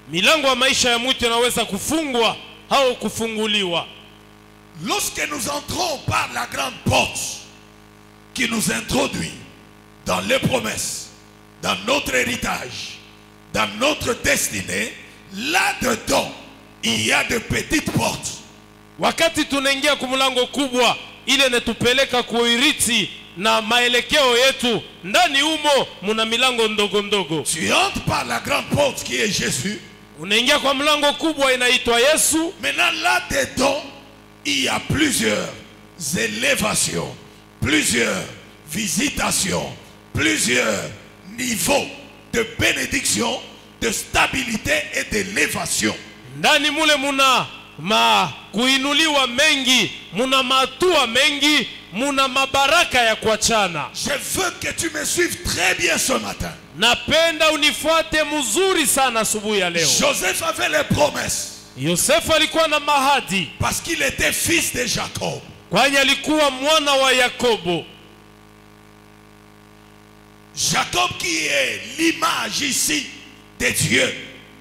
Milango ya maisha ya mtu inaweza kufungwa au kufunguliwa. Lorsque nous entrons par la grande porte qui nous introduit dans les promesses, dans notre héritage, dans notre destinée, là-dedans, il y a de petites portes. Wakati tunaingia kumulango kubwa ile netupeleka kuirithi na maelekeo yetu, ndani humo muna milango ndogo ndogo. Tu entres par la grande porte qui est Jésus. Unaingia kwa mlango kubwa inaitwa Yesu. Maintenant, là-dedans, il y a plusieurs élévations, plusieurs visitations, plusieurs niveaux de bénédiction, de stabilité et d'élévation. Ndani mule muna kuinuliwa mengi, muna matua mengi, muna mabaraka ya kuachana. Je veux que tu me suives très bien ce matin. Napenda unifuate mzuri sana asubuhi ya leo. Joseph avait les promesses Yosefu alikuwa na mahadi parce qu'il était fils de Jacob. kwani alikuwa mwana wa Yakobo. Jacob qui est l'image ici de Dieu.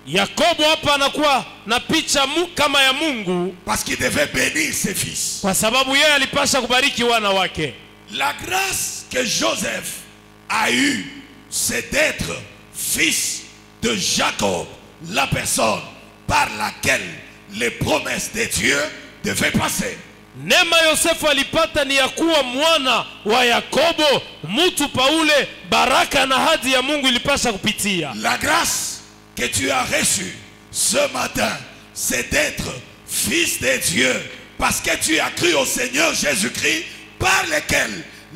Yakobo hapa anakuwa na picha kama ya Mungu Parce qu'il devait bénir ses fils. kwa sababu yeye alipasha kubariki wana wake. La grâce que Joseph a eue, c'est d'être fils de Jacob, la personne par laquelle les promesses de Dieu devaient passer. Neema Yosefu alipata ni ya kuwa mwana wa Yakobo, mtu paule baraka na hadi ya Mungu ilipasha kupitia. La grâce que tu as reçue ce matin, c'est d'être fils de Dieu parce que tu as cru au Seigneur Jésus-Christ par lequel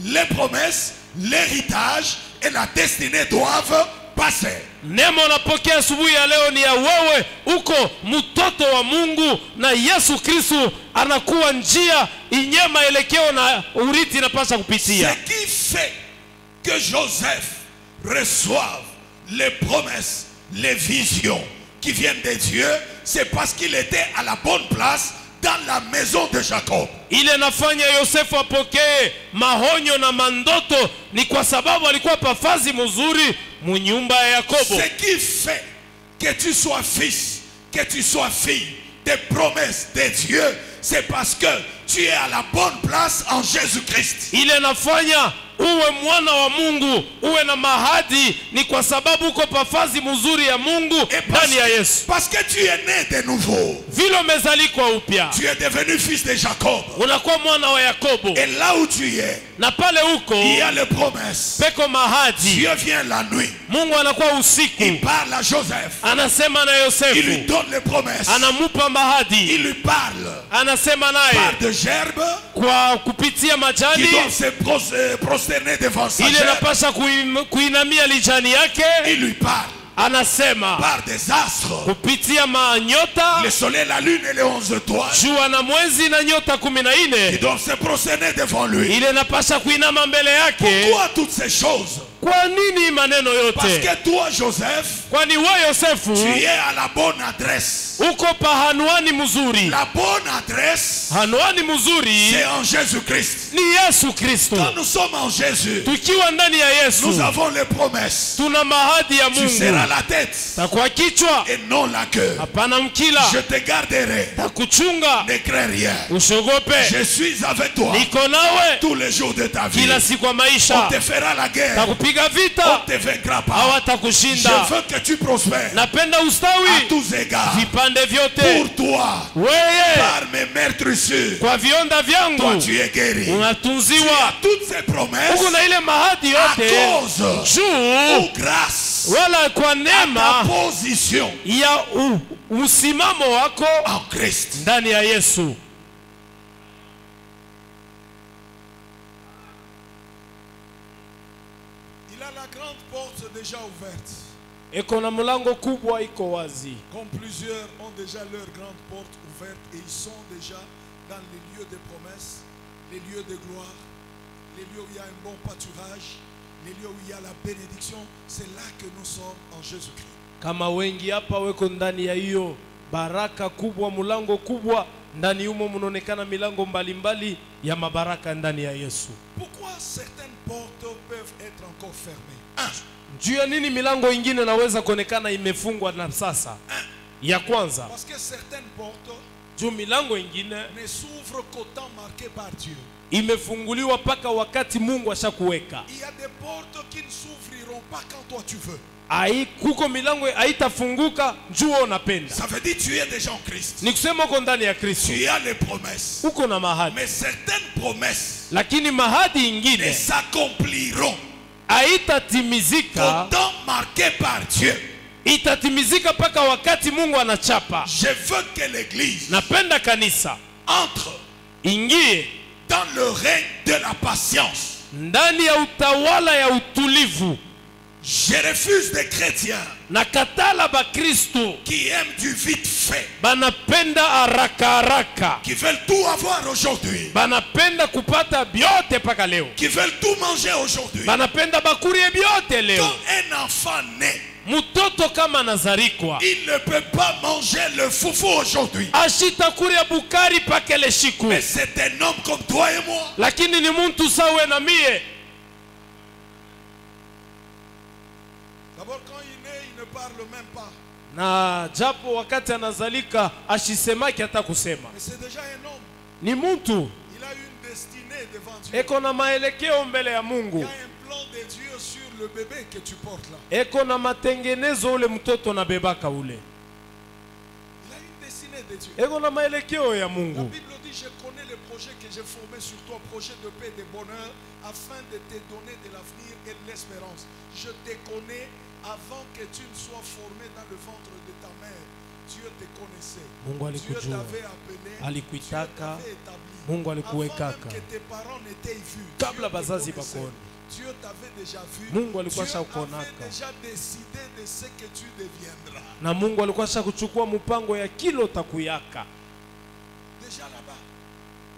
les promesses, l'héritage et la destinée doivent passer. Neema unapokea asubuhi ya leo ni ya wewe uko mtoto wa Mungu na Yesu Kristo anakuwa njia inye maelekeo na urithi inapasha kupitia. Ce qui fait que Joseph reçoive les promesses, les visions qui viennent de Dieu, c'est parce qu'il était à la bonne place dans la maison de Jacob. Ile nafanya Yosefu apokee mahonyo na mandoto ni kwa sababu alikuwa pafazi mzuri munyumba ya Yakobo. Ce qui fait que tu sois fils, que tu sois fille des promesses de Dieu, c'est parce que tu es à la bonne place en Jésus-Christ. Ile nafanya uwe mwana wa Mungu, uwe na mahadi ni kwa sababu uko pafazi mzuri ya Mungu ndani ya Yesu. Parce que tu es né de nouveau. Vile umezalikwa upya. Tu es devenu fils de Jacob. Unakuwa mwana wa Yakobo. Et là où tu es, na pale uko il y a les promesses. peko mahadi. Dieu vient la nuit. Mungu anakuwa usiku. Il parle à Joseph. Anasema na Yosefu. Il lui donne les promesses. Anamupa mahadi. Il lui parle. Anasema naye. Par de gerbes. Kwa kupitia majani. Qui doivent se prosterner devant sa ile gerbe. napasha kuinamia lijani yake. Il lui parle. Anasema par des astres, kupitia manyota, le soleil, la lune et les 11 étoiles, jua na mwezi na nyota 14, qui doivent se prosterner devant lui. ile napasha kuinama mbele yake. Pourquoi toutes ces choses? Kwa nini maneno Parce yote? que toi, Joseph, kwani wewe Yosefu tu es à la bonne adresse. uko pa hanuani mzuri. La bonne adresse, Hanuani mzuri c'est en Jésus-Christ. ni Yesu Kristo. Quand nous sommes en Jésus, Tukiwa ndani ya Yesu, nous avons les promesses. tuna mahadi ya Tu seras Mungu. la tête Takuwa kichwa, et non la queue. hapana mkila. Je te garderai. Takuchunga, Ne crains rien. usiogope. Je suis avec toi Niko nawe tous les jours de ta vie. kila siku ya On maisha. te fera la guerre. Takupiga On vita, te vaincra pas. Je hawatakushinda. veux que tu prospères Napenda à ustawi tous égards. vipande vyote. Pour toi, Wewe par mes meurtrissures, kwa vionda toi vyangu tu es guéri. Tu as unatunziwa. toutes ces promesses Uko na ile mahadi à yote cause juu ou grâce wala kwa à ta neema position ya usimamo wako en Christ. ndani ya Yesu. Il a la grande porte déjà ouverte. eko na mlango kubwa iko wazi. Comme plusieurs ont déjà leurs grandes portes ouvertes et ils sont déjà dans les lieux de promesses, les lieux de gloire, les lieux où il y a un bon pâturage, les lieux où il y a la bénédiction. C'est là que nous sommes en Jésus-Christ. Kama wengi hapa weko ndani ya hiyo baraka kubwa, mlango kubwa, ndani humo mnaonekana milango mbalimbali ya mabaraka ndani ya Yesu. Pourquoi certaines portes peuvent être encore fermées? Juu ya nini milango ingine naweza kuonekana imefungwa na sasa? Ya kwanza, Parce que certaines portes juu milango ingine ne s'ouvrent qu'au temps marqué par Dieu. imefunguliwa paka wakati Mungu ashakuweka. Il y a des portes qui ne s'ouvriront pas quand toi tu veux. Kuko milango haitafunguka juu unapenda. Ça veut dire tu es déjà en Christ. Ni kusema uko ndani ya Kristo. Tu as les promesses. Uko na mahadi. Mais certaines promesses Lakini mahadi ne ingine s'accompliront haitatimizika. au temps marqué par Dieu. Itatimizika paka wakati Mungu anachapa. Je veux que l'église Napenda kanisa entre ingie dans le règne de la patience. ndani ya utawala ya utulivu. Je refuse des chrétiens Nakatala ba Kristo qui aiment du vite fait, banapenda haraka haraka, qui veulent tout avoir aujourd'hui, banapenda kupata byote paka leo, qui veulent tout manger aujourd'hui. banapenda bakurie byote leo. Quand un enfant naît, Mutoto kama nazarikwa il ne peut pas manger le foufou aujourd'hui. ashitakuria bukari pakele shiku, Mais c'est un homme comme toi et moi. lakini ni muntu sawe na mie. D'abord, quand il naît, il ne parle même pas. Na japo wakati anazalika ashisemaki hata kusema, Mais c'est déjà un homme. ni muntu Il a une destinée devant Dieu. eko na maelekeo mbele ya Il y Mungu, a un plan de Dieu sur le bébé que tu portes là. eko na matengenezo ule mtoto na bebaka ule, Il a une destinée de Dieu. eko na maelekeo ya La Mungu. Bible dit, je connais les projets que j'ai formés sur toi, projets de paix et de bonheur, afin de te donner de l'avenir et de l'espérance. Je te connais avant que tu ne sois formé dans le ventre de ta mère. Dieu te connaissait. Mungu Dieu alikujua, t'avait appelé. Dieu alikuitaka, t'avait établi. Mungu Avant même alikuwekaka que tes parents n'étaient vus. kabla Dieu te bazazi connaissait. bakoni. Dieu t'avait déjà vu. Mungu Dieu alikuwa avait shakuonaka, déjà décidé de ce que tu deviendras. na Mungu alikuwa shakuchukua mpango ya kilo takuyaka Déjà là-bas.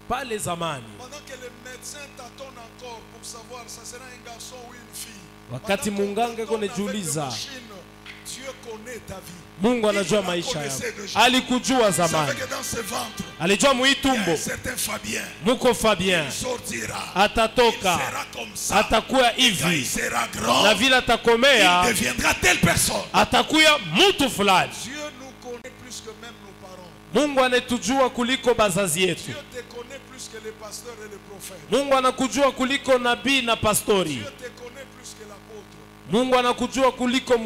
pale zamani. Pendant que les médecins tâtonnent encore pour savoir ça sera un garçon ou une fille. Wakati Pendant qu'on munganga tâtonne avec konejiuliza, des machines, Dieu connaît ta vie. Mungu anajua Il la maisha connaissait yako, déjà. alikujua Il savait zamani, que dans ce ventre, alijua il y a un muitumbo certain Fabien. muko Fabien Il sortira. atatoka, Il sera comme ça. atakuya Quand il hivi, sera grand, na vile atakomea il deviendra telle personne. atakuya mutu fulani. Dieu nous connaît plus que même nos parents. Mungu anatujua kuliko bazazi yetu. Dieu te connaît plus que les pasteurs et les prophètes. Mungu anakujua kuliko nabii na pastori. Dieu te connaît plus que l'apôtre. Mungu anakujua kuliko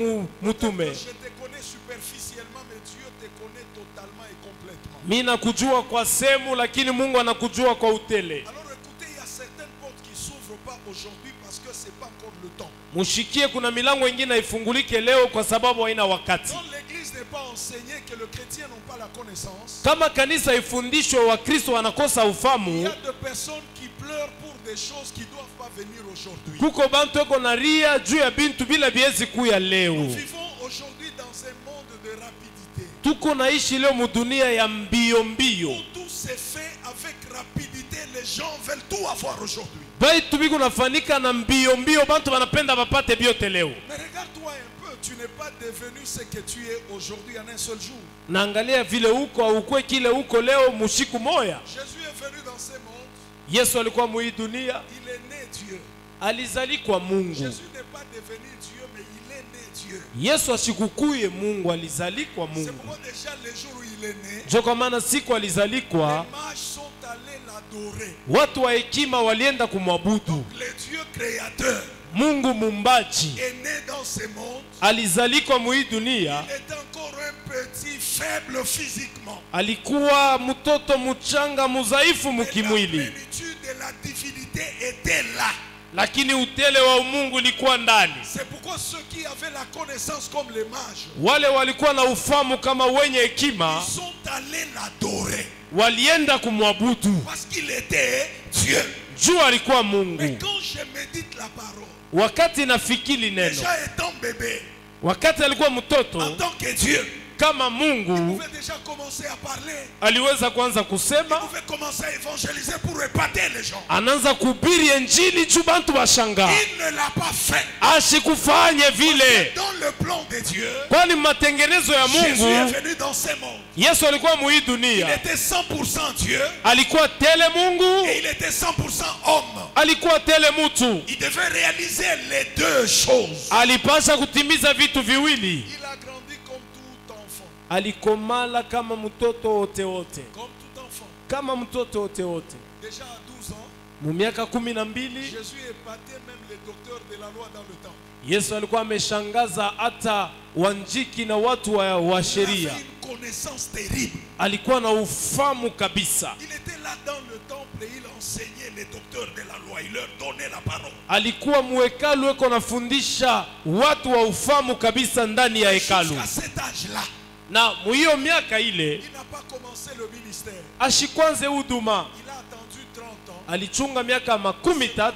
mutume. Je te connais superficiellement, mais Dieu te connaît totalement et complètement. Mimi nakujua kwa semu, lakini Mungu anakujua kwa utele. Alors écoutez, il y a certaines portes qui ne s'ouvrent pas aujourd'hui parce que ce n'est pas encore le temps. Mushikie, kuna milango ingine haifungulike leo kwa sababu haina wakati. Quand l'Église n'est pas enseignée, que le chrétien n'a pas la connaissance, Kama kanisa ifundishwe, Wakristo wanakosa il y ufamu. a des personnes qui pleurent pour des choses qui ne doivent pas venir aujourd'hui. Kuko bantu eko na ria juu ya bintu bila biezi kuya Nous leo. vivons aujourd'hui dans un monde de rapidité. Tuko naishi leo mudunia ya mbio mbio. Où tout se fait avec rapidité, les gens veulent tout avoir aujourd'hui. Baitu biko nafanika na mbio mbio, bantu banapenda bapate biote leo. Mais regarde-toi un peu, tu n'es pas devenu ce que tu es aujourd'hui en un seul jour. Naangalia vile uko au ukwe kile uko leo mushiku moya. Jésus est venu dans ce monde, Yesu alikuwa muhii dunia, il est né Dieu. alizalikwa Mungu. Jésus n'est pas devenu Dieu, mais il est né Dieu. Yesu ashikukuye Mungu, alizalikwa C'est Mungu. pourquoi déjà les jours où il est né, Ndio kwa maana siku les alizalikwa, mages sont allés l'adorer. watu wa hekima walienda kumwabudu. Le Dieu créateur Mungu mumbaji est né dans ce monde. alizalikwa muhii dunia, Il est encore un petit faible physiquement. alikuwa mtoto mchanga mudhaifu Mais la mukimwili, plénitude de la divinité était là. lakini utele wa umungu ulikuwa ndani. C'est pourquoi ceux qui avaient la connaissance comme les mages, Wale walikuwa na ufamu kama wenye hekima ils sont allés l'adorer. walienda kumwabudu Parce qu'il était Dieu. juu alikuwa Mais Mungu. quand je médite la parole, Wakati nafikiri neno, déjà étant bébé, wakati alikuwa mtoto en tant que Dieu, kama il Mungu pouvait déjà commencer à parler. aliweza kuanza Il kusema, pouvait commencer à évangéliser pour épater les gens. anaanza kuhubiri injili juu bantu bashanga. Il ne l'a pas fait. Ashikufanye vile, Dans le plan de Dieu, kwani matengenezo ya Jésus est Mungu, venu dans ce monde. Yesu alikuwa muhii Il dunia, était 100% Dieu alikuwa tele Mungu, et il était 100% homme. alikuwa tele mutu. Il devait réaliser les deux choses. Alipasha kutimiza vitu viwili. Il a grandi comme tout enfant. Alikomala kama mtoto wote wote, Comme tout enfant. kama mtoto wote wote. Déjà à 12 ans, Mu miaka 12 Jésus épatait même les docteurs de la loi dans le temple. Yesu alikuwa ameshangaza hata wanjiki na watu wa Il avait sheria. une connaissance terrible. Alikuwa na ufamu kabisa. Il était là dans le temple et il enseignait les docteurs de la loi. Il leur donnait la parole. Alikuwa muhekalu eko nafundisha watu wa ufamu kabisa ndani ya hekalu. Jusqu'à cet âge-là, Na muhiyo miaka ile il n'a pas commencé le ministère. ashikwanze huduma. Il a attendu 30 ans. Alichunga miaka 13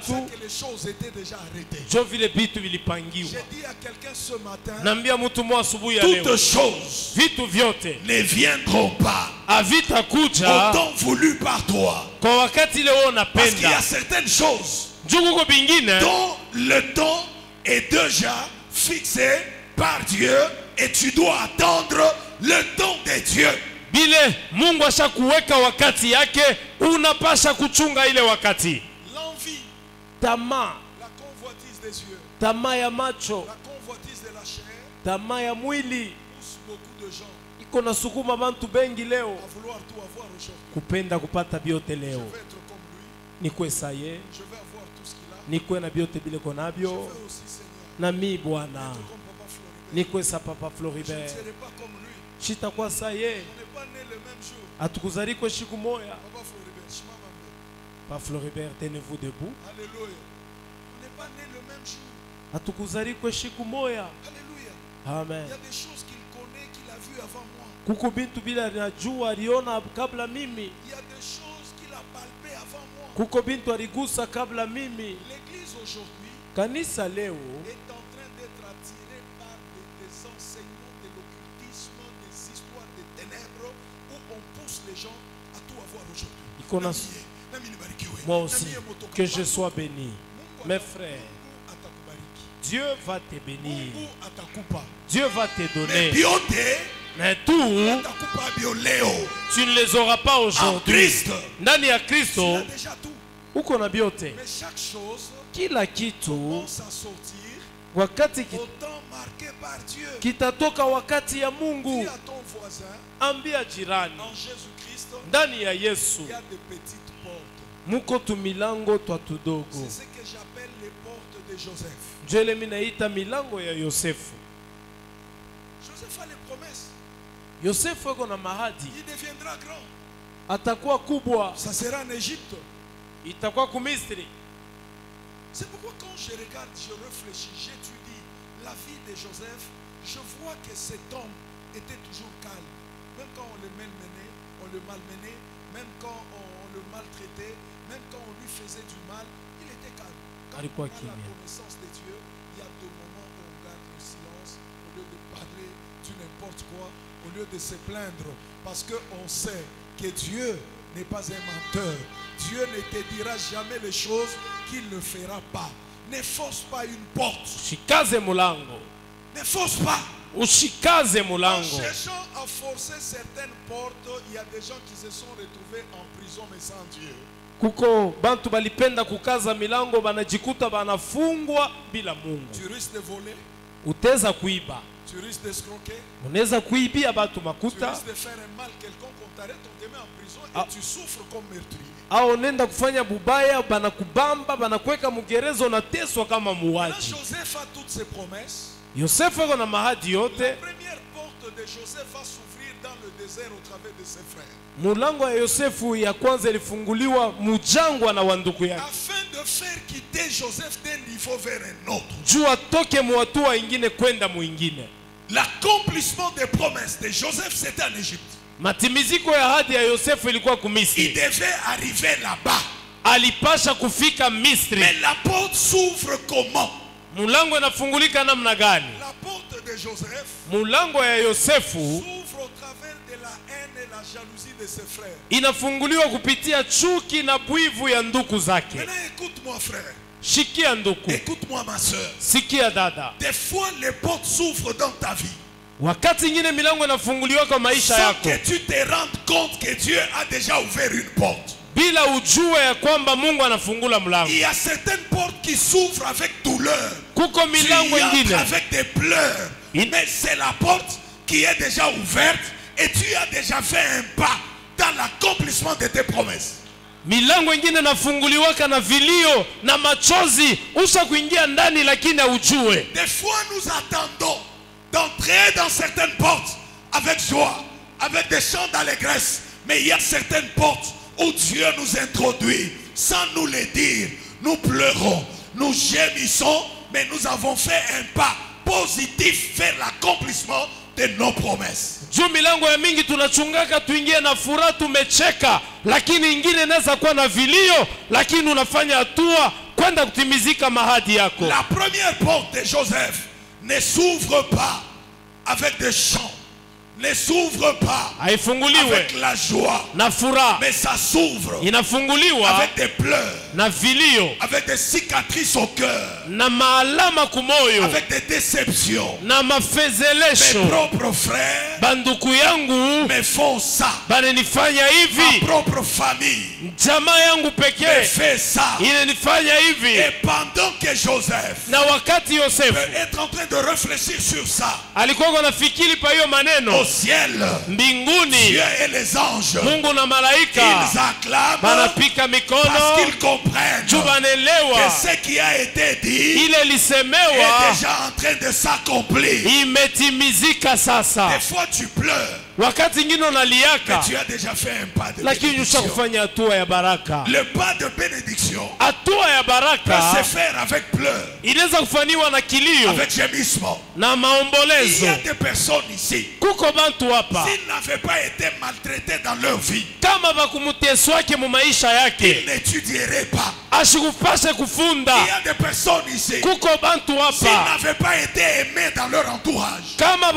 C'est que les choses étaient déjà arrêtées. jo vile vitu vilipangiwa. J'ai dit à quelqu'un ce matin, Naambia mtu mwa asubuhi ya leo, toutes choses vitu vyote ne viendront pas havitakuja au temps voulu par toi. kwa wakati ile wewe Parce qu'il y a unapenda. certaines choses Juu kuko bingine dont le temps est déjà fixé par Dieu et tu dois attendre le temps de Dieu. bile Mungu ashakuweka wakati yake, unapasha kuchunga ile wakati. L'envie, Tamaa, la convoitise des yeux, tamaa ya macho, la convoitise de la chair tamaa ya mwili pousse beaucoup de gens iko na sukuma bantu bengi leo à vouloir tout avoir aujourd'hui. kupenda kupata biote Je leo. veux être comme lui, Nikwe saye, je veux avoir tout ce qu'il a. nikwe na biote bile Je konabyo, veux aussi, Seigneur, na mi être Bwana comme Papa Floribert. nikwe sa Papa Je ne Floribert. serai pas comme lui. Shitakuwa saye, On n'est pas né le même jour. hatukuzalikwe siku moya. Papa Floribert, Shema Mambe. Papa Floribert, tenez-vous debout. Alléluia. On n'est pas né le même jour. Hatukuzalikwe siku moya. Alléluia. Amen. Il y a des choses qu'il connaît, qu'il a vues avant moi. Kuko bintu bila najua aliona kabla mimi. Il y a des choses qu'il a palpées avant moi. Kuko bintu aligusa kabla mimi. L'église aujourd'hui Kanisa leo est en train d'être attirée par des enseignements de l'occultisme, des histoires de ténèbres où on pousse les gens à tout avoir aujourd'hui. iko na Nami nibarikiwe. moi aussi, Nami motoka que je wangu. sois béni. Mungu Mes ata- frères, Mungu atakubariki. Dieu va te bénir. Mungu atakupa. Dieu va te Mais donner. biote Mais tout, atakupa bio leo. tu ne les auras pas En aujourd'hui. Christ, Ndani ya tu Kristo as déjà tout. uko na biote. Mais chaque chose Kila kitu commence à sortir wakati au temps marqué par Dieu. kitatoka wakati ya Mungu. Dis à ton voisin, Ambia jirani, en Jésus-Christ, ndani ya Yesu il y a des petites portes. muko tumilango twa tudogo. C'est ce que j'appelle les portes de Joseph. Njele minaita milango ya Yosefu. Joseph a les promesses. Yosefu eko na mahadi, Il deviendra grand. atakuwa kubwa, Ça sera en Égypte. itakuwa kumisri. C'est pourquoi quand je regarde, je réfléchis, j'étudie la vie de Joseph, je vois que cet homme était toujours calme. Même quand on le malmenait, même quand on le maltraitait, même quand on lui faisait du mal, il était calme. Quand on a la connaissance de Dieu, il y a des moments où on garde le silence au lieu de parler du n'importe quoi, au lieu de se plaindre, parce qu'on sait que Dieu n'est pas un menteur. Dieu ne te dira jamais les choses qu'il ne fera pas. Ne force pas une porte. Shikaze mulango, Ne force pas. ushikaze En mulango. cherchant à forcer certaines portes, il y a des gens qui se sont retrouvés en prison mais sans Dieu. Kuko bantu balipenda kukaza milango banajikuta banafungwa bila Mungu. Tu risques de voler, Uteza kuiba, tu risques d'escroquer, unaweza kuibia batu tu makuta, risques de faire un mal quelconque, on t'arrête, on te met en prison et Ah. tu souffres comme meurtrier. au nenda kufanya bubaya, banakubamba, banakuweka mugereza, unateswa kama Là, muuaji. Joseph a toutes ses promesses. Yosefu eko na mahadi La yote. première porte de Joseph va s'ouvrir dans le désert au travers de ses frères. Mulango ya Yosefu ya kwanza ilifunguliwa mujangwa na wanduku yake, Afin de faire quitter Joseph d'un niveau vers un autre. juu atoke muhatua ingine kwenda muingine. L'accomplissement des promesses de Joseph, c'était en Égypte. Matimiziko ya ahadi ya Yosefu ilikuwa Il kumisri, devait arriver là-bas. alipasha kufika Misri. Mais la porte s'ouvre comment? Mulango inafungulika namna gani? La porte de de Joseph mulango ya Yosefu s'ouvre au travers de la haine et la jalousie de ses frères. inafunguliwa kupitia chuki na bwivu ya ndugu zake. Maintenant, écoute-moi, frère. Shikia ndugu, Écoute-moi, ma soeur. sikia dada. Des fois, les portes s'ouvrent dans ta vie Wakati ingine milango inafunguliwa kwa maisha sans yako que tu te rendes compte que Dieu a déjà ouvert une porte. bila ujue ya kwamba Mungu anafungula mlango. Il y a certaines portes qui s'ouvrent avec douleur. Kuko Tu milango y entres ingine avec des pleurs. Mais c'est la porte qui est déjà ouverte et tu as déjà fait un pas dans l'accomplissement de tes promesses. milango ingine nafunguliwaka na vilio na machozi, usha kuingia ndani lakini ujue. Des fois, nous attendons d'entrer dans certaines portes avec joie, avec des chants d'allégresse. Mais il y a certaines portes où Dieu nous introduit sans nous le dire. Nous pleurons, nous gémissons, mais nous avons fait un pas positif vers l'accomplissement de nos promesses. Juu milango ya mingi tunachungaka tuingie na furaha tumecheka, lakini ingine inaweza kuwa na vilio, lakini unafanya hatua kwenda kutimizika mahadi yako. La première porte de Joseph ne s'ouvre pas avec des chants, ne s'ouvre pas Haifunguliwe avec la joie, na furaha, mais ça s'ouvre inafunguliwa avec des pleurs, na vilio avec des cicatrices au cœur, na maalama kumoyo avec des déceptions. na Mes mafezelesho. propres frères Banduku yangu me font ça. bananifanya Ma hivi, propre famille jamaa yangu me pekee fait ça. inanifanya hivi. Et pendant que Joseph Na wakati peut Yosefu être en train de réfléchir sur ça, alikuwa anafikiri pa hiyo au maneno, ciel, mbinguni Dieu et les anges, Mungu na ils malaika acclament banapika parce mikono qu'ils comprennent juu que banelewa ce qui a été dit ile est lisemewa déjà en train de s'accomplir. imetimizika Des sasa. fois tu pleures, Wakati ingine mais unaliaka, tu as déjà fait un pas de lakini usha bénédiction. kufanya hatua ya baraka. Le pas de bénédiction Hatua ya peut se baraka faire avec pleurs, inaweza kufanywa na kilio avec gémissement. na Il y maombolezo. a des personnes ici, Kuko bantu hapa s'ils n'avaient pas été maltraités dans leur vie, kama bakumuteswake mu maisha ils yake n'étudieraient pas. ashikupashe Il y kufunda. a des personnes ici, Kuko bantu s'ils hapa n'avaient pas été aimés dans leur entourage, kama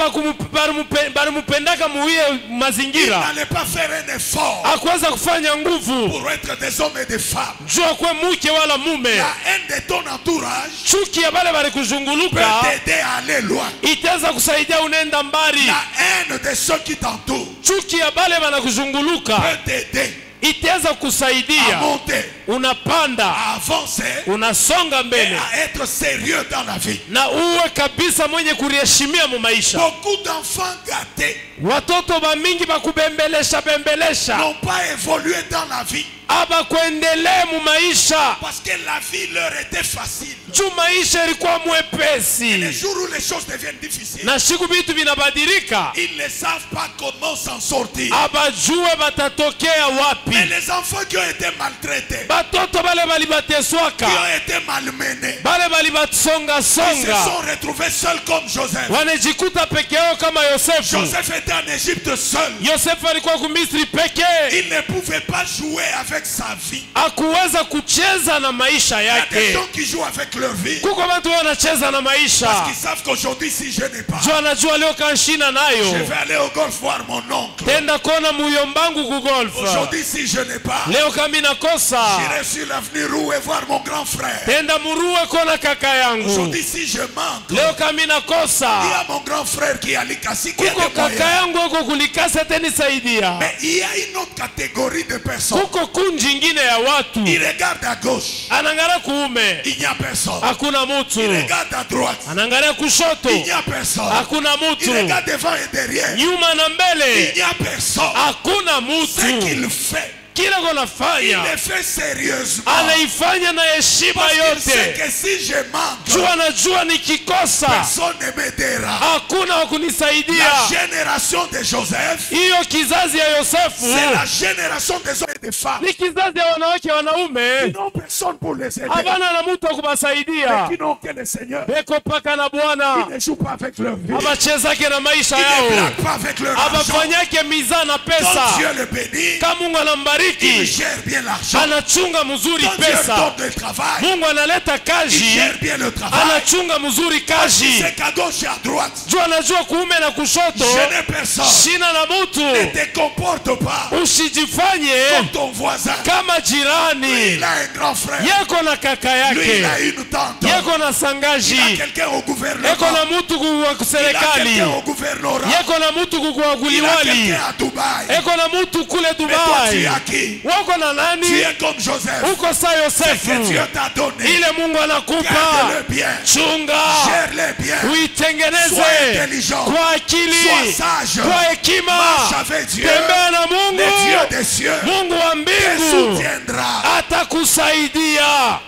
balimupendaka muiye ils mazingira, n'allaient pas faire un effort akuweza kufanya nguvu pour être des hommes et des femmes. juu akwe muke wala mume. La haine de ton entourage Chuki ya bale peut balikuzunguluka t'aider à aller loin. itaweza kusaidia unenda mbali. La haine de ceux qui t'entourent Chuki ya bale banakuzunguluka peut t'aider itaweza à kusaidia monter, unapanda, à avancer unasonga et mbele à être sérieux dans la vie. na uwe kabisa mwenye kuriheshimia mu maisha. Beaucoup d'enfants gâtés Watoto ba mingi bakubembelesha bembelesha n'ont pas évolué dans la vie aba kuendelea mu maisha parce que la vie leur était facile. juu maisha ilikuwa Les mwepesi, jours où les choses deviennent difficiles, na siku vitu vinabadilika, ils ne savent pas comment s'en sortir. abajue batatokea wapi. Mais les enfants qui ont été maltraités, Batoto bale qui balibateswaka ont été malmenés, bale balibatsonga ils se songa sont retrouvés seuls comme Joseph. wanajikuta peke yao kama Yosefu. Joseph était en Égypte seul. Yosefu alikuwa kumisri peke, Il ne pouvait pas jouer avec sa vie. akuweza kucheza na maisha Il y a des yake. gens qui jouent avec leur vie Kuko watu wanacheza na parce maisha qu'ils savent qu'aujourd'hui, si je n'ai pas, juu anajua leo kanshina je nayo vais aller au golf voir mon oncle. tenda kona muyombangu kugolfa. Aujourd'hui, si je n'ai pas, Leo kama inakosa j'irai sur l'avenue Roux et voir mon grand frère. tenda muruwe kona kaka yangu. Aujourd'hui, si je manque, Leo kama il y inakosa a mon grand frère qui est à Likasi qui a kuko des kaka moyens. yangu ako kulikasa tenisaidia. Mais il y a une autre catégorie de personnes. Kuko kunji ingine ya watu Il regarde à gauche, anangara kuume il n'y a personne. hakuna mutu, Il regarde à droite, anangalia kushoto il n'y a personne. hakuna Il mutu, regarde devant et derrière, nyuma na il mbele n'y a personne. hakuna Ce mutu. qu'il fait, Kila il konafanya le fait sérieusement. anaifanya na heshima Parce qu'il sait yote, que si je manque, juu anajua nikikosa personne ne m'aidera. hakuna wa La kunisaidia. génération de Joseph, Hiyo kizazi ya Yosefu c'est la génération des hommes et des femmes ni kizazi ya wanawake wanaume, qui n'ont personne pour les aider, habana na mtu wa mais kubasaidia, qui n'ont que le Seigneur. beko paka na Bwana, Ils ne jouent pas avec leur vie. abachezake na maisha Ils ne yao, blaguent pas avec leur argent. abafanyake miza na Quand pesa. Dieu le bénit, Kama Mungu anambariki rafiki gère bien l'argent. anachunga mzuri Quand Dieu pesa. donne le travail, Mungu analeta il kazi, gère bien le travail. anachunga mzuri kazi. C'est qu'à gauche et à droite, Juu anajua kuume na kushoto. je n'ai personne. Shina na Ne mutu. te comporte pas Usijifanye comme ton voisin. kama Lui, jirani. il a un grand frère. Yeko na kaka Lui, il a yake. une tante. Yeko na Il a sangaji. quelqu'un au gouvernement. Yeko na mutu kwa Il a serikali. quelqu'un au gouvernorat. Yeko na mutu kwa Il a kuliwali. quelqu'un à Dubaï. Eko na mutu kule Mais toi, tu es Dubai. à qui? Wako na Tu nani? es comme Joseph. Uko sa Que Dieu Yosefu. t'a donné. Ile Mungu anakupa. Garde-le bien. Chunga. Gère-le bien. Sois Uitengeneze intelligent. kwa akili, Sois sage. kwa hekima. Marche avec Dieu. Tembea na Le Dieu Mungu. des cieux Mungu wa te mbingu soutiendra. atakusaidia.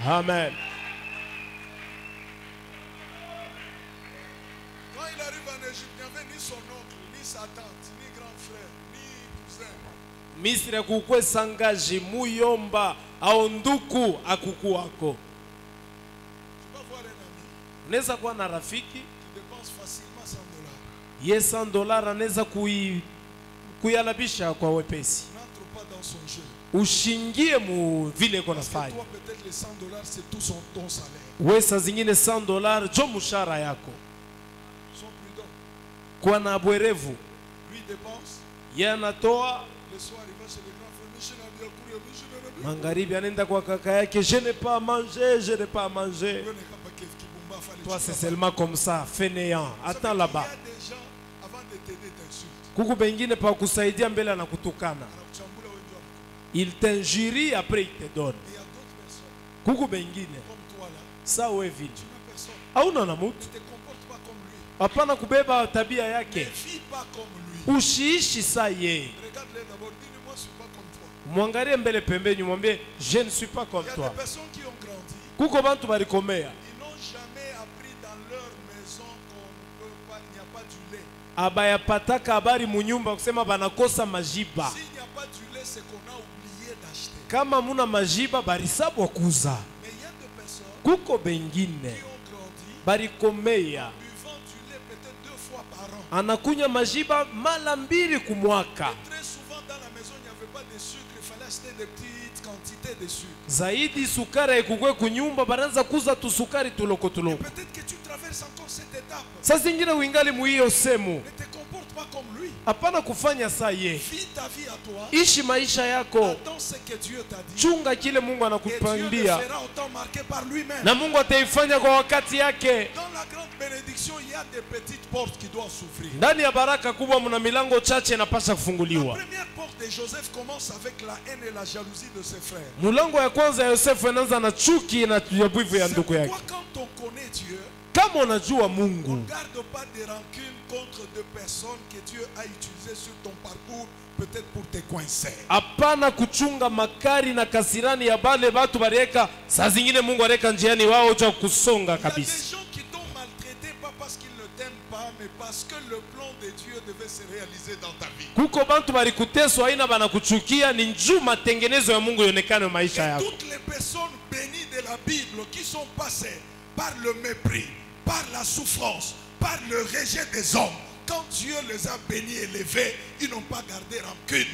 Amen. Quand il arrive en Égypte, il n'y avait ni son oncle, ni sa tante, ni grand frère, ni cousin. Misri akukwe sangaji muyomba au nduku akukuwako. Tu vas voir un ami Unaweza kuwa na rafiki qui dépense facilement $100. ye $100 anaweza kuyalabisha kwa wepesi. N'entre pas dans son jeu. Ushingie mu vile iko Parce que nafanya. toi, peut-être les $100, c'est tout ton salaire. We saa zingine $100 jo mshahara yako. Sois prudent. Kwa na bwerevu Lui, il dépense. ye anatoa, Le soir, il va chez le grand frère. Michel a bien couru, Michel a bien couru. magharibi anaenda kwa kaka yake, je n'ai pas mangé, je n'ai pas mangé. Toi c'est seulement comme ça, fainéant. Attends là-bas. Il y a des gens, avant de t'aider, t'insultent. Kuku bengine pa kusaidia mbele anakutukana. Il t'injurie après il te donne. Il y a d'autres personnes Kuku bengine comme toi là, sa wewe vile tu n'as personne. hauna na Ne mtu, te comporte pas comme lui. hapana kubeba tabia Ne yake, vis pas comme lui. ushiishi sa yeye. Regarde-les d'abord, dis-moi, je ne suis pas comme toi. Mwangalie mbele pembeni, mwambie je ne suis pas comme Il y a toi. des personnes qui ont grandi. Kuko bantu balikomea Ils n'ont jamais appris dans leur maison qu'on ne peut pas, il n'y a pas du lait. abayapataka habari munyumba kusema banakosa majiba. S'il n'y a pas du lait, c'est qu'on a oublié d'acheter. Kama muna majiba balisabwa kuza. Mais il y a des personnes Kuko bengine qui ont grandi balikomea buvant du lait peut-être 2 fois par an. anakunya majiba mara mbili kumwaka. Très souvent dans la maison, il n'y avait pas de sucre, il fallait acheter des petites quantités de sucre. Zaidi sukari ikukwe kunyumba banaanza kuza tusukari tuloko tuloko. Peut-être que tu traverses encore cette étape. Saa zingine uingali muhiyo semu, Ne te comporte pas comme lui. hapana kufanya saa ye. Vis ta vie à toi. Ishi maisha yako, Attends ce que Dieu t'a dit. chunga kile Mungu Et Dieu le anakupangia fera au temps marqué par lui-même. na Mungu ataifanya kwa wakati yake. Dans la grande bénédiction, il y a des petites portes qui doivent s'ouvrir. Ndani ya baraka kubwa muna milango chache inapasha La kufunguliwa. première porte de Joseph commence avec la haine et la jalousie de ses frères. Mulango ya kwanza ya Yosefu inaanza na chuki na ya bwivu ya C'est ndugu yake. pourquoi quand on connaît Dieu, Kama unajua on Mungu, ne garde pas de rancune contre deux personnes que Dieu a utilisées sur ton parcours, peut-être pour te coincer. hapana kuchunga makari na kasirani ya bale batu balieka, saa zingine Mungu aleka njiani wao cha kusonga Il y a des kabisa. gens qui t'ont maltraité, pas parce qu'ils ne t'aiment pas, mais parce que le plan de Dieu devait se réaliser dans ta vie. Kuko bantu balikuteswa aina banakuchukia, ni njuu matengenezo ya Mungu ionekane maisha Et yako. toutes les personnes bénies de la Bible qui sont passées par le mépris, par la souffrance, par le rejet des hommes, quand Dieu les a bénis et élevés, ils n'ont pas gardé rancune.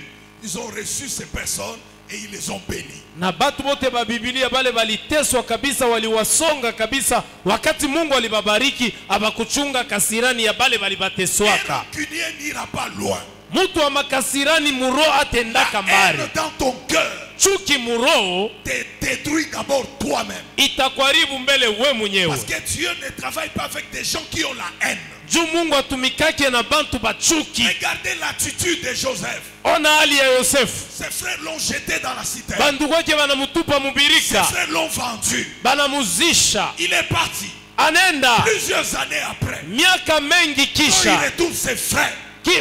Ils ont reçu ces personnes et ils les ont bénis. Na batu bote ba Biblia bale baliteswa kabisa, waliwasonga kabisa, wakati Mungu alibabariki abakuchunga kasirani ya bale Un balibateswaka. rancunier n'ira pas loin. Mutu wa makasirani muro atendaka mbari. Haine dans ton cœur Chuki muro te détruit d'abord toi-même. itakwaribu mbele we mwenyewe. Parce que Dieu ne travaille pas avec des gens qui ont la haine. Juu Mungu atumikake na bantu bachuki. Regardez l'attitude de Joseph. Ona hali ya Yosefu, Ses frères l'ont jeté dans la cité. bandugu wake banamutupa Ses mubirika, frères l'ont vendu. banamuzisha, Il est parti. anenda Plusieurs années après, miaka mengi quand il kisha retrouve ses frères,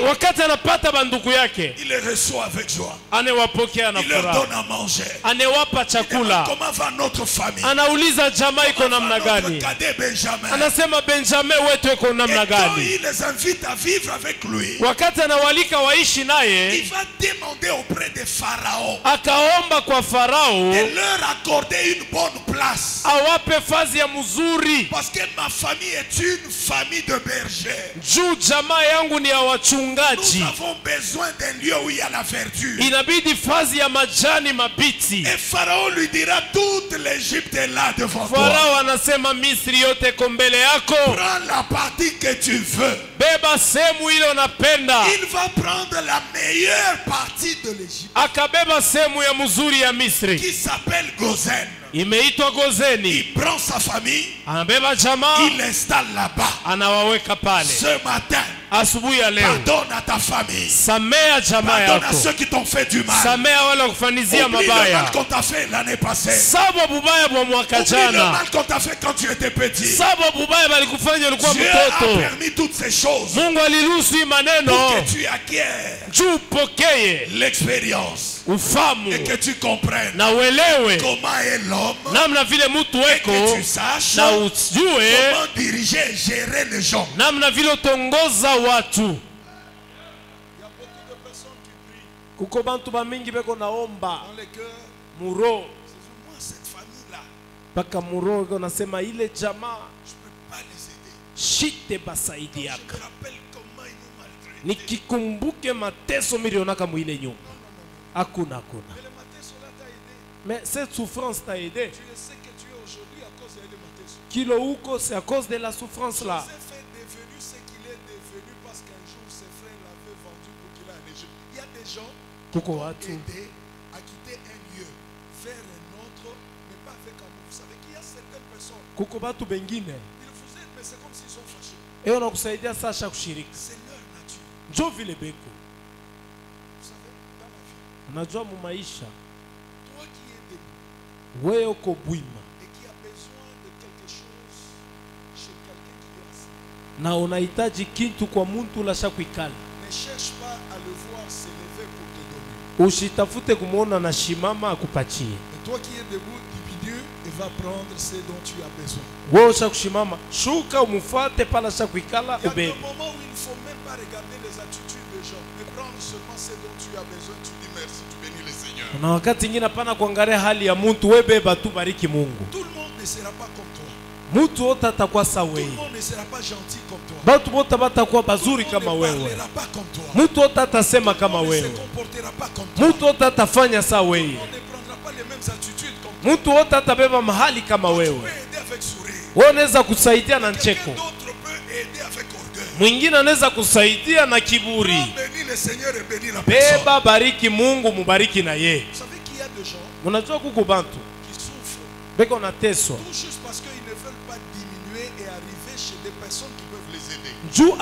wakati anapata bandugu yake, il les reçoit avec joie. anewapokea na Il leur furaha, donne à manger. anewapa Demande chakula, comment va notre famille. anauliza jamaa iko Comment namna va notre gani, cadet Benjamin. anasema Benjamin wetu iko Et namna quand gani. il les invite à vivre avec lui, Wakati anawalika waishi il naye, va demander auprès de Pharaon akaomba kwa Farao de leur accorder une bonne place. awape fazi ya mzuri. Parce que ma famille est une famille de bergers. Juu jamaa yangu ni ya Nous wachungaji. avons besoin d'un lieu où il y a la verdure. Inabidi fazi ya majani mabiti. Et Pharaon lui dira, toute l'Égypte est là devant toi. Farao anasema Misri yote iko mbele yako. Prends la partie que tu veux. Beba sehemu ile unapenda. Il va prendre la meilleure partie de l'Égypte, Akabeba sehemu ya mzuri ya Misri. qui s'appelle Gozen. Imeitwa Gozeni. Il prend sa famille, Anabeba jamaa, il l'installe là-bas. anawaweka pale. Ce matin, Asubuhi ya leo, pardonne à ta famille. samea jamaa Pardonne à yako. ceux qui t'ont fait du mal. Samea wale wakufanizia Oublie le mabaya. mal qu'on t'a fait l'année passée. Saba bubaya bwa mwaka Oublie le jana. mal qu'on t'a fait quand tu étais petit. Saba bubaya balikufanya ulikuwa Dieu a mtoto. permis toutes ces choses Mungu aliruhusu hii pour maneno que tu acquières juu upokee l'expérience ufamu et que tu comprennes na uelewe comment est l'homme namna vile mtu et weko que tu saches na ujue comment diriger et gérer les gens. namna vile utongoza watu. Kuko bantu bamingi beko naomba Dans les cœurs, muro moi cette famille-là, paka muro iko nasema ile jamaa je ne peux pas les aider. shite Je basaidiaka. me rappelle comment ils nous maltraitaient. Nikikumbuke mateso milionaka mwile nyumba. Hakuna. Mais le matin, cela t'a aidé. Mais cette souffrance t'a aidé. Tu le sais que tu es aujourd'hui à cause de le matin. Kilo huko c'est à cause de la souffrance là. Joseph est devenu ce qu'il est devenu parce qu'un jour ses frères l'avaient vendu pour qu'il aille en Égypte. Il y a des gens Kuko qui ont watu aidé à quitter un lieu vers un autre, mais pas avec amour. Vous savez qu'il y a certaines personnes, kuko batu bengine ils vous aident, mais c'est comme s'ils sont fâchés. eo nakusaidia sasha kushiriki. C'est leur nature. Njo vile beko. Vous savez, dans la vie, Unajua mu maisha toi qui es debout wewe uko bwima et qui a besoin de quelque chose chez quelqu'un qui est assis, na unahitaji kitu kwa muntu lasha kuikala. ne cherche pas à le voir s'élever pour te donner. Usitafute kumwona na shimama akupatie. Et toi qui es debout, diminue et va prendre ce dont tu as besoin. Wewe usha kushimama, shuka umufuate pala sha kuikala Il y a ubebe. des moments où il ne faut même pas regarder les attitudes des gens, mais prendre seulement ce dont tu as besoin. Tu dis merci, tu bénis le Seigneur. Na wakati ingine hapana kuangalia hali ya muntu, wewe beba tu, bariki Mungu. Tout le monde ne sera pas comme toi. Mutu wote atakuwa sawa Tout le wewe. monde ne sera pas gentil comme toi. Batu wote batakuwa Tout bazuri le kama monde ne wewe. parlera pas comme toi. Mutu wote atasema Tout kama le monde ne se wewe. comportera pas comme toi. Mutu wote atafanya sawa Tout le wewe. monde ne prendra pas les mêmes attitudes comme toi. Mutu wote atabeba mahali kama Tu peux wewe. aider avec sourire. Wewe unaweza kusaidia na Quelqu'un ncheko, d'autre peut aider avec orgueil. mwingine anaweza kusaidia na kiburi. Bénis le Seigneur et bénis la personne. Beba, bariki Mungu, mubariki na ye. Vous savez qu'il y a des gens Unajua kuko bantu qui souffrent beko na teso tout juste parce qu'ils ne veulent pas diminuer et arriver chez des personnes qui peuvent les aider. juu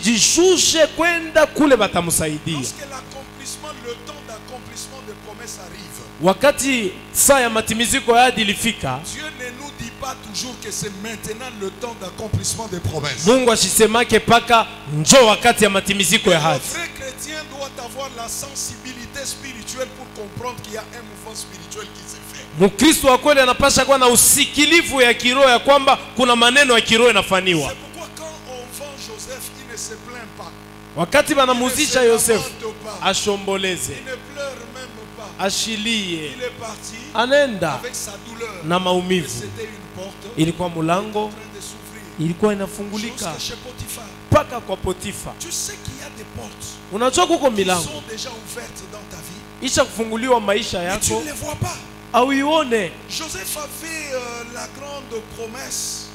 ashijishushe kwenda kule batamsaidia. Lorsque l'accomplissement, le temps d'accomplissement des promesses arrive, Wakati saa ya matimiziko ya ahadi ilifika, Dieu ne nous dit pas toujours que c'est maintenant le temps d'accomplissement des promesses. Mungu ashisemake paka njo wakati ya matimiziko ya Le ahadi. vrai chrétien doit avoir la sensibilité spirituelle pour comprendre qu'il y a un mouvement spirituel qui s'est fait. Mkristo wa kweli anapasha kuwa na usikilivu ya kiroho ya kwamba kuna maneno ya kiroho yanafanywa. C'est pourquoi quand on vend Joseph, il ne se plaint pas. Wakati banamuzisha Yosefu Il ne se lamente pas. ashomboleze, Il ne pleure même pas. ashilie, Il est parti anenda avec sa douleur. na Et maumivu. c'était une porte Ilikuwa en mulango, train de s'ouvrir. ilikuwa inafungulika Jusque chez Potiphar. mpaka kwa Potifa. Tu sais qu'il y a des portes Unajua kuko qui milango sont déjà ouvertes dans ta vie, isha kufunguliwa maisha mais tu yako ne les vois pas. auione. Joseph avait la grande promesse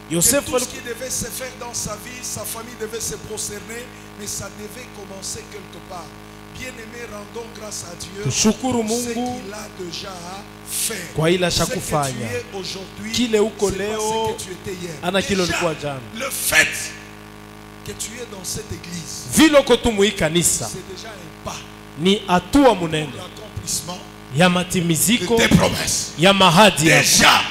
que Yosefu tout ce qui devait se faire dans sa vie, sa famille devait se prosterner, mais ça devait commencer quelque part. Bien-aimé, rendons grâce à Dieu Tushukuru ce Mungu qu'il a déjà fait. kwa ila Ce que tu shakufanya. es aujourd'hui, Kile uko c'est pas leo, ce que tu étais hier. ana kilo Déjà, ulikuwa jana. le fait que tu es dans cette église, Vile uko tu mwi kanisa c'est déjà un pas ni hatua pour munene l'accomplissement ya de matimiziko tes promesses. ya mahadi yako. Déjà,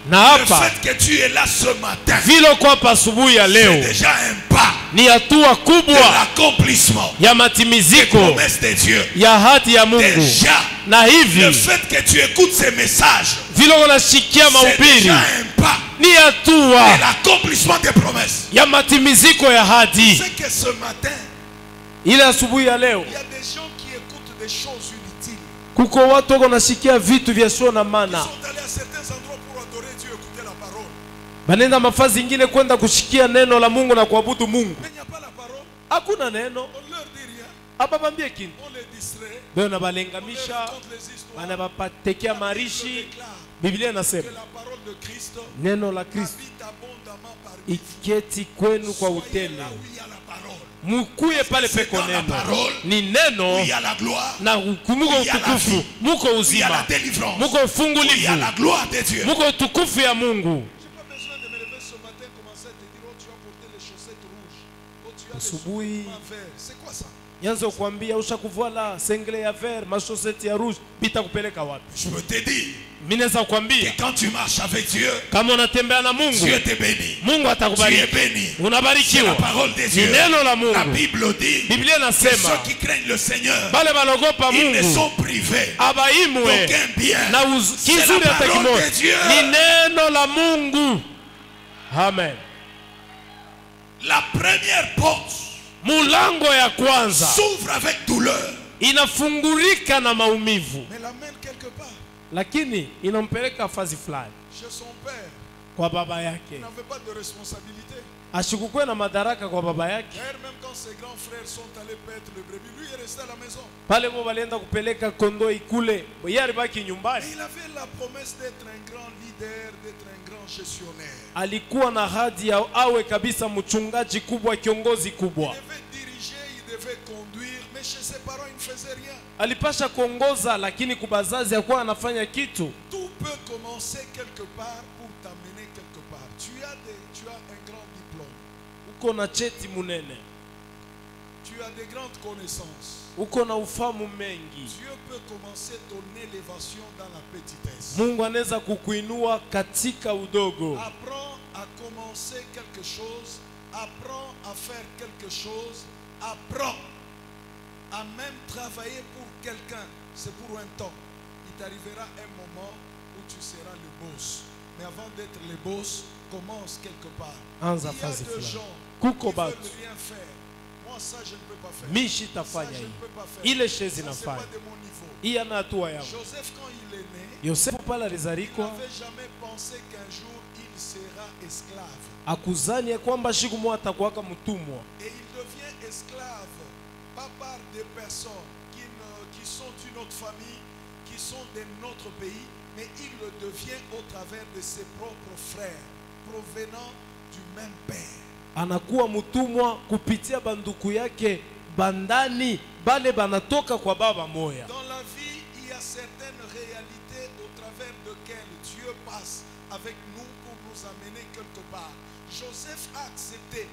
Na le hapa fait que tu es là ce matin, vile uko hapa asubuhi ya c'est leo déjà un pas ni hatua de kubwa l'accomplissement ya des matimiziko promesses de Dieu. ya ahadi ya Mungu. Déjà, Na le hivi fait que tu écoutes ces messages, vile unasikia c'est mahubiri déjà un pas ni de hatua l'accomplissement des promesses. ya matimiziko ya ahadi. C'est que ce matin, Ile asubuhi ya leo il y a des gens qui écoutent des choses inutiles. kuko watu wako nasikia vitu vya sio na Ils maana, sont allés à certains endroits pour Banenda mafazi ingine kwenda kushikia neno la Mungu na kuabudu Mungu. Mais il n'y a pas la parole. Hakuna neno. On leur dit rien. Ababambie kintu. On les distrait. Beo na On leur balengamisha. raconte les histoires. Banabapatekea La Bible marishi. déclare Biblia que inasema la parole de Christ neno la Kristo habite abondamment parmi vous. iketi kwenu kwa Soyez utele. là où il y a la parole. Mukuye pale peko dans la neno. parole Ni Où neno il y a la gloire. na muko il y a la utukufu, vie. muko Où il y a la uzima, délivrance. muko Où il y a ufungulivu, la gloire de Dieu. muko utukufu ya Mungu. J'ai pas besoin de me lever ce matin, commencer à te dire, oh tu as porté les chaussettes rouges. Oh tu as les Asubuhi. sous-vêtements verts. C'est quoi ça? Nyanza kuambia ushakuvala sengle ya vert, mashoseti ya rouge, bitakupeleka wapi? Je peux te dire Mimi naweza que kuambia quand tu marches avec Dieu, kama unatembea na Mungu, Dieu te bénit. Mungu Tu es atakubariki. béni. C'est la Unabarikiwa. parole de Ni Dieu. neno la La Mungu. Bible dit Biblia que inasema ceux qui craignent le Seigneur, bale balogopa ils ne Mungu sont privés abaimwe d'aucun bien. na C'est la kizuri hata parole kimoja. de Dieu. Ni neno la Mungu. Amen. La première porte Mulango ya kwanza s'ouvre avec douleur, inafungurika na maumivu, mais l'amène quelque part. lakini inampeleka fazi fulani Chez son père, kwa baba il yake. n'avait pas de responsabilité. Ashikukwe na madaraka kwa baba yake. D'ailleurs, même quand ses grands frères sont allés paître le brebis, lui est resté à la maison. Pale mo balienda kupeleka kondoo ikule, yeye alibaki Et nyumbani. il avait la promesse d'être un grand leader, d'être un grand gestionnaire. Alikuwa na ahadi ya awe kabisa mchungaji kubwa, kiongozi Il kubwa. devait diriger, il devait conduire, mais chez ses parents, il ne faisait rien. Alipasha kuongoza, lakini kubazazi hakuwa anafanya kitu. Tout peut commencer quelque part pour t'amener quelque part. Tu as un grand diplôme. Uko na cheti munene, Tu as des grandes connaissances. uko na ufamu mengi. Dieu peut commencer ton élévation dans la petitesse. Mungu anaweza kukuinua katika udogo. Apprends à commencer quelque chose. Apprends à faire quelque chose. Apprends à même travailler pour quelqu'un. C'est pour un temps. Il t'arrivera un moment où tu seras le boss. Mais avant d'être le boss, commence quelque part. Anza Il y a fazi des fulani. gens Kuko qui batu. veulent rien faire. Moi, ça, je ne peux pas faire. Mishi Ça, tafanya je ne hii. peux pas faire. Ile shezi Ça, c'est nafanya. pas de mon niveau. Hii ana hatua yangu. Joseph, quand il est né, Yosefu pale il alizarikwa, n'avait jamais pensé qu'un jour il sera esclave. akuzani ya kwamba siku moja atakuwaka mtumwa, Et il devient esclave, pas par des personnes qui sont d'une autre famille, qui sont de notre pays, mais il le devient au travers de ses propres frères, provenant du même père. anakuwa mtumwa kupitia banduku yake bandani, bale banatoka kwa baba moya. Dans la vie, il y a certaines réalités au travers desquelles Dieu passe avec nous pour nous amener quelque part. Joseph a accepté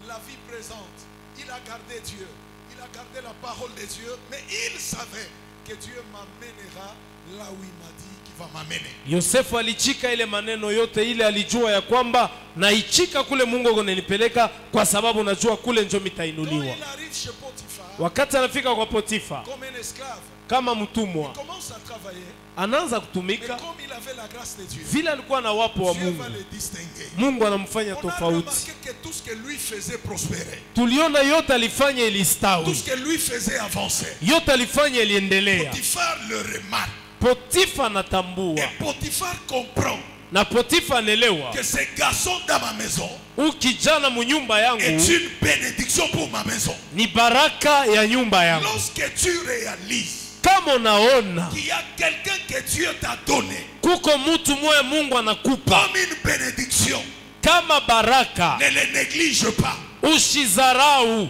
la vie présente. Il a gardé Dieu. Il a gardé la parole de Dieu. Mais il savait que Dieu m'amènera là où il m'a dit qu'il va m'amener. Yosefu alichika ile maneno yote ile, alijua ya kwamba naichika kule Mungu ananipeleka, kwa sababu najua kule njo Quand mitainuliwa. il arrive chez Potiphar, Wakati anafika kwa Potifa comme un esclave, kama mtumwa, il commence à travailler. anaanza Mais kutumika comme il avait la grâce de Dieu, vile alikuwa na wapo wa Dieu Mungu. va le distinguer. Mungu anamfanya On a tofauti. remarqué que tout ce que lui faisait prospérer. Tuliona yote alifanya Tout ilistawi, ce que lui faisait avancer. yote alifanya iliendelea. Potiphar le remarque. Potifa anatambua Et Potiphar comprend na Potifa anaelewa, que ce garçon dans ma maison huyu kijana munyumba est yangu une bénédiction pour ma maison. ni baraka ya nyumba yangu. Lorsque tu réalises Kama unaona qu'il y a quelqu'un que Dieu t'a donné kuko mutu moya Mungu anakupa comme une bénédiction, kama baraka, ne le néglige pas. ushizarau.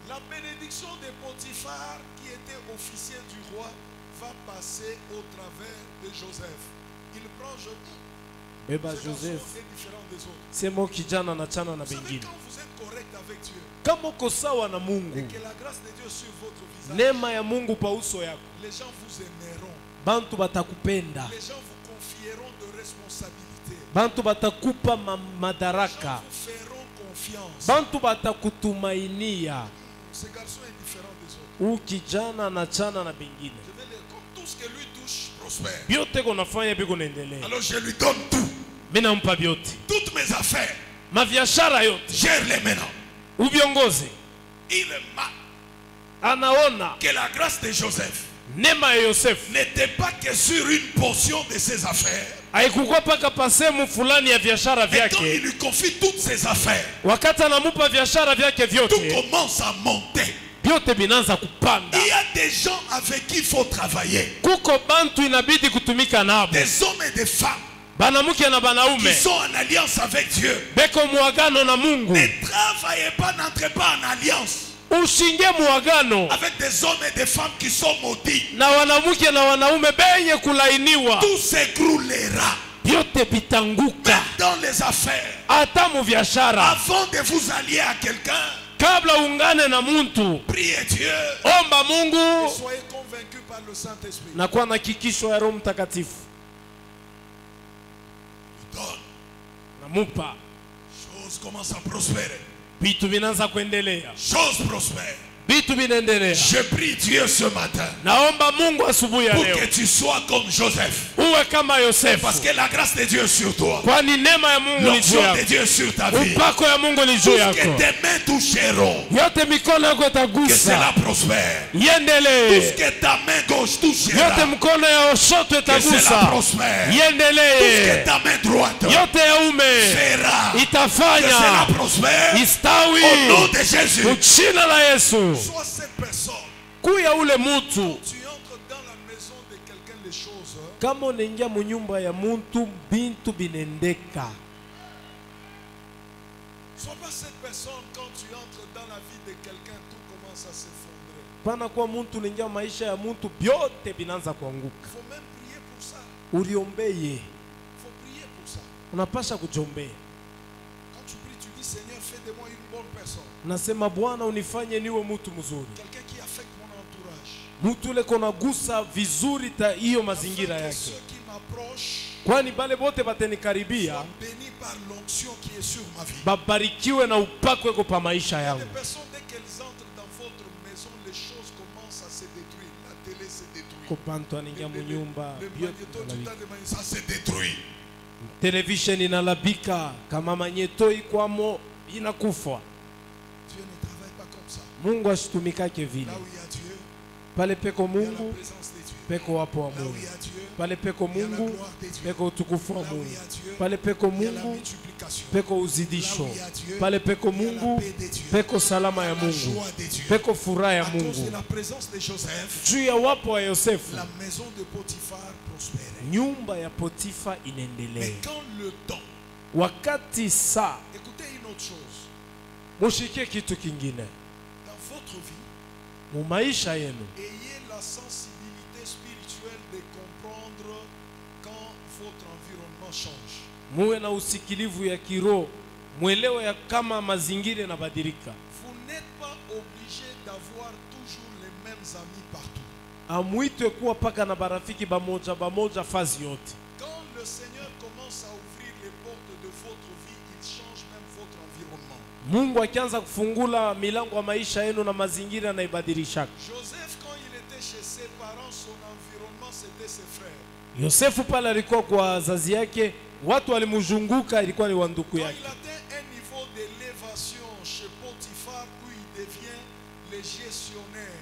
La bénédiction de Potiphar, qui était officier du roi, va passer au travers de Joseph. Il prend Joseph. Beba Ce garçon Joseph est différent des autres. semo kijana na chana na Vous savez, bengine. quand vous êtes correct avec Dieu, Kama uko sawa na et Mungu, que la grâce de Dieu sur votre visage, neema ya Mungu pa uso yako, les gens vous aimeront. bantu batakupenda, Les gens vous confieront de responsabilités. bantu batakupa Les gens madaraka, vous feront confiance. bantu batakutumainia. Ce garçon est différent des autres. Huyu kijana na chana na bengine, Je vais le comme tout ce que lui touche prospère. byote kunafanya biko naendelea. Alors je lui donne tout. Mimi nampa byote, Toutes mes affaires. mabiashara yote, Gère-les maintenant. ubiongozi. Il m'a Anaona que la grâce de Joseph neema ya Yosefu n'était pas que sur une portion de ses affaires, haikukuwa paka pasemu fulani ya biashara Et quand vyake. il lui confie toutes ses affaires, Wakati anamupa biashara vyake tout vyote, commence à monter. vyote vinaanza kupanda. Il y a des gens avec qui il faut travailler. Kuko bantu inabidi kutumika nabo, Des hommes et des femmes banamuke na qui banaume sont en alliance avec Dieu. beko muagano na Mungu. Ne travaillez pas, n'entrez pas en alliance Ushinge muagano avec des hommes et des femmes qui sont maudits. na wanamuke na wanaume benye kulainiwa, Tout s'écroulera. vyote vitanguka. Même dans les affaires, Hata mu biashara, avant de vous allier à quelqu'un, kabla ungane na muntu, priez Dieu. omba Mungu Soyez convaincus par le Saint-Esprit. na kuwa na hakikisho ya Roho Mtakatifu. Donne. Namupa Choses commencent à prospérer. vitu vinaanza kuendelea, Choses prospèrent. vitu vinaendelea. Je prie Dieu ce matin Naomba Mungu asubuhi ya pour leo que tu sois comme Joseph. uwe kama Yosefu, Parce que la grâce de Dieu est sur toi. kwani neema ya Mungu ni juu L'onction de yako, Dieu est sur ta vie. upako ya Mungu ni Tout juu ce yako, que tes mains toucheront, yote mikono yako que itagusa, cela prospère. Tout ce iendelee. que ta main gauche touchera, Yote mkono ya oshoto que cela itagusa, prospère. Tout ce iendelee. que ta main droite Yote ya ume fera, que cela itafanya prospère. Au nom istawi de Jésus. mchina la Yesu. Sois cette personne. Kuya ule mutu, Tu entres dans la maison de quelqu'un, les choses. kama unaingia munyumba ya muntu, bintu binendeka. Sois pas cette personne quand tu entres dans la vie de quelqu'un, tout commence à s'effondrer. Pana kwa muntu unaingia maisha ya muntu, vyote vinaanza kuanguka. Il faut même prier pour ça. Uliombeye, Il faut prier pour ça. unapasha kujombea. Quand tu pries, tu dis Seigneur, fais de moi une bonne personne. Nasema Bwana unifanye niwe mtu mzuri, Quelqu'un qui affecte mon entourage. mtu ule kona gusa vizuri hiyo mazingira Afin que yake, ceux qui m'approchent kwani bale bote soient batanikaribia bénis par l'onction qui est sur ma vie. babarikiwe na upako eko pa maisha Les yangu. personnes, dès qu'elles entrent dans votre maison, les choses commencent à se détruire. La télé se détruit. Kopantu anaingia munyumba, Le vyote magnéto, tu vinalabika. t'as demandé, ça se détruit. Television inalabika, kama manyeto ikwamo inakufa. Dieu ne travaille pas comme ça. Mungu asitumikake vile. Là où il y a Dieu, Pale peko il y a la Mungu, présence de Dieu. peko wapo wa Là où Mungu. il y a Dieu, Pale peko il y a la Mungu, gloire de Dieu. peko utukufu wa Là où Mungu. il y a Dieu, Pale peko il y a la Mungu, multiplication. peko Là uzidisho. où il y a Dieu, Pale peko il y a la Mungu, paix de Dieu. peko salama ya La Mungu, joie de Dieu. peko furaha ya À cause de Mungu. la présence de Joseph, Juu ya wapo wa Yosefu, la maison de Potiphar prospérait. nyumba ya Potifa Mais inaendelea. quand le temps, Wakati saa, écoutez une autre chose, mushikie kitu kingine dans votre vie, mu maisha yenu, ayez la sensibilité spirituelle de comprendre quand votre environnement change. muwe na usikilivu ya kiroho, mwelewe ya kama mazingira yanabadilika. Vous n'êtes pas obligé d'avoir toujours les mêmes amis partout. Amwitwe kuwa paka na barafiki bamoja bamoja fazi yote. Quand le Seigneur commence à ouvrir les portes de votre vie, il change même votre environnement. Mungu akianza kufungula milango ya maisha yenu na mazingira yanaibadilisha. Joseph, quand il était chez ses parents, son environnement c'était ses frères. Yosefu pale alikuwa kwa wazazi yake, watu walimzunguka, ilikuwa ni wanduku Quand yake. il atteint un niveau d'élévation chez Potiphar, où il devient le gestionnaire,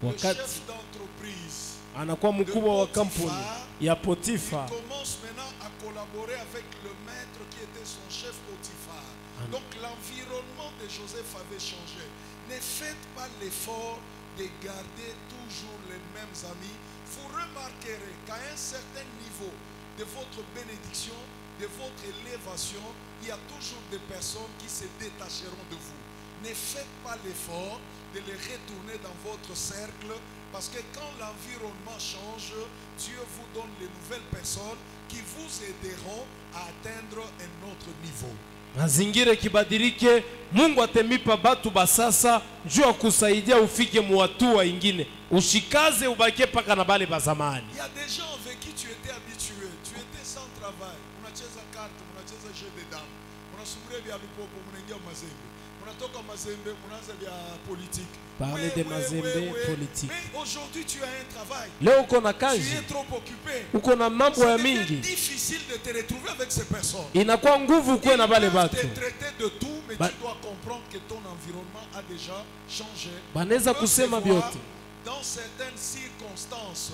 le Wakati chef d'entreprise, anakuwa mkubwa wa kampuni ya Potifa, il commence maintenant à collaborer avec le maître qui était son chef Potiphar. Donc l'environnement de Joseph avait changé. Ne faites pas l'effort de garder toujours les mêmes amis. Vous remarquerez qu'à un certain niveau de votre bénédiction, de votre élévation, il y a toujours des personnes qui se détacheront de vous. Ne faites pas l'effort de les retourner dans votre cercle, parce que quand l'environnement change, Dieu vous donne les nouvelles personnes qui vous aideront à atteindre un autre niveau. mazingira kibadilike, Mungu atemipa batu basasa juu ya kusaidia ufike muhatua ingine, ushikaze ubakie paka na bale bazamani. Il y a des gens avec qui tu étais habitué, tu étais sans travail, unacheza carte, unacheza jeu de dames, unasubiria vya lipopo, unaingia mazembe, unatoka mazembe, unaanza vya politique. Parler de mazembe politique. Mais aujourd'hui tu as un travail. Leo uko na Tu kazi, es trop occupé. uko na mambo ya Ça devient mingi, difficile de te retrouver avec ces personnes. inakuwa nguvu kuwe na bale Ils peuvent batu. te traiter de tout, mais Ba- tu dois comprendre que ton environnement a déjà changé. Banaweza Ils peuvent kusema te voir vyote. dans certaines circonstances,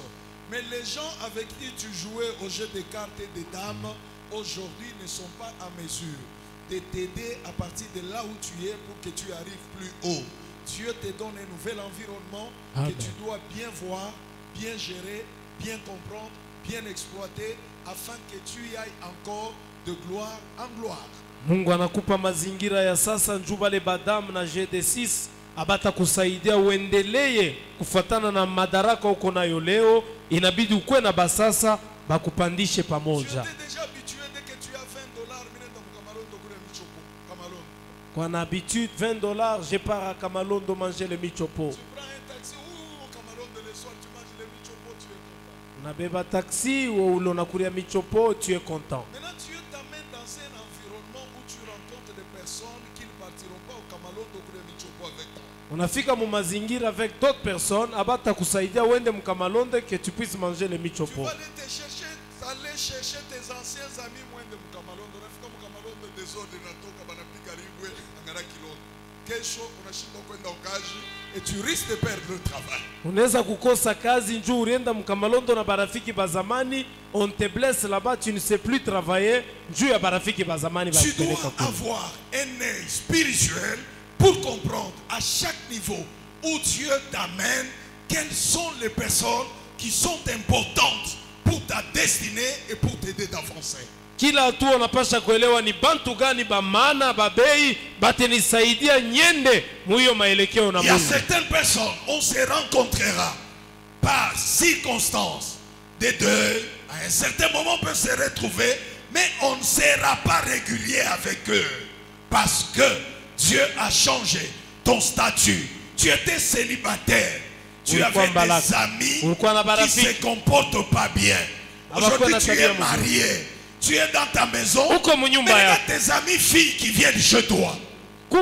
Mais les gens avec qui tu jouais au jeu des cartes et des dames, aujourd'hui ne sont pas à mesure de t'aider à partir de là où tu es pour que tu arrives plus haut. Dieu te donne un nouvel environnement que tu dois bien voir, bien gérer, bien comprendre, bien exploiter afin que tu y ailles encore de gloire en gloire. Mungu anakupa mazingira ya sasa njuba le badamu na GD6 abata kusaidia uendelee kufuatana na madaraka uko nayo leo, inabidi ukwe na basasa bakupandishe pamoja. Tu étais déjà habitué dès que tu as $20 minenda mkamalondo kule michopo kamalondo. Kwa na habitude $20 je pars à Kamalondo manger le michopo. Tu prends un taxi ou kamalondo le soir tu manges le michopo, tu es content. Unabeba taxi ou unakulia michopo, tu es content. Maintenant Dieu t'amène dans un environnement où tu rencontres des personnes qui ne partiront pas au kamalondo kule michopo avec toi. Unafika mu mazingira avec d'autres personnes abata kusaidia uende mkamalonde que tu puisses manger le Tu michopo. vas aller chercher tes anciens amis mwende mkamalondo. Unafika mkamalondo desordre natoka banapiga libwe angara kilondo. Kesho unashindwa kwenda ukaji et tu risques de perdre le travail. Unaweza kukosa kazi njoo ulienda mkamalondo na barafiki ba zamani, on te blesse là-bas, tu ne sais plus travailler njoo ya barafiki ba zamani Tu bakupeleka dois kule. avoir un œil spirituel pour comprendre à chaque niveau où Dieu t'amène quelles sont les personnes qui sont importantes pour ta destinée et pour t'aider d'avancer. Kila hatua unapasha kuelewa ni bantu gani ba maana ba bei batenisaidia nyende muyo maelekeo na Il y a Mungu. certaines personnes, on se rencontrera par circonstances de deuil. À un certain moment, on peut se retrouver, mais on ne sera pas régulier avec eux. Parce que Dieu a changé ton statut. Tu étais célibataire. Tu avais des amis qui ne se comportent pas bien. Aujourd'hui, tu es marié. Tu es dans ta maison. Mais il y a tes amis filles qui viennent chez toi.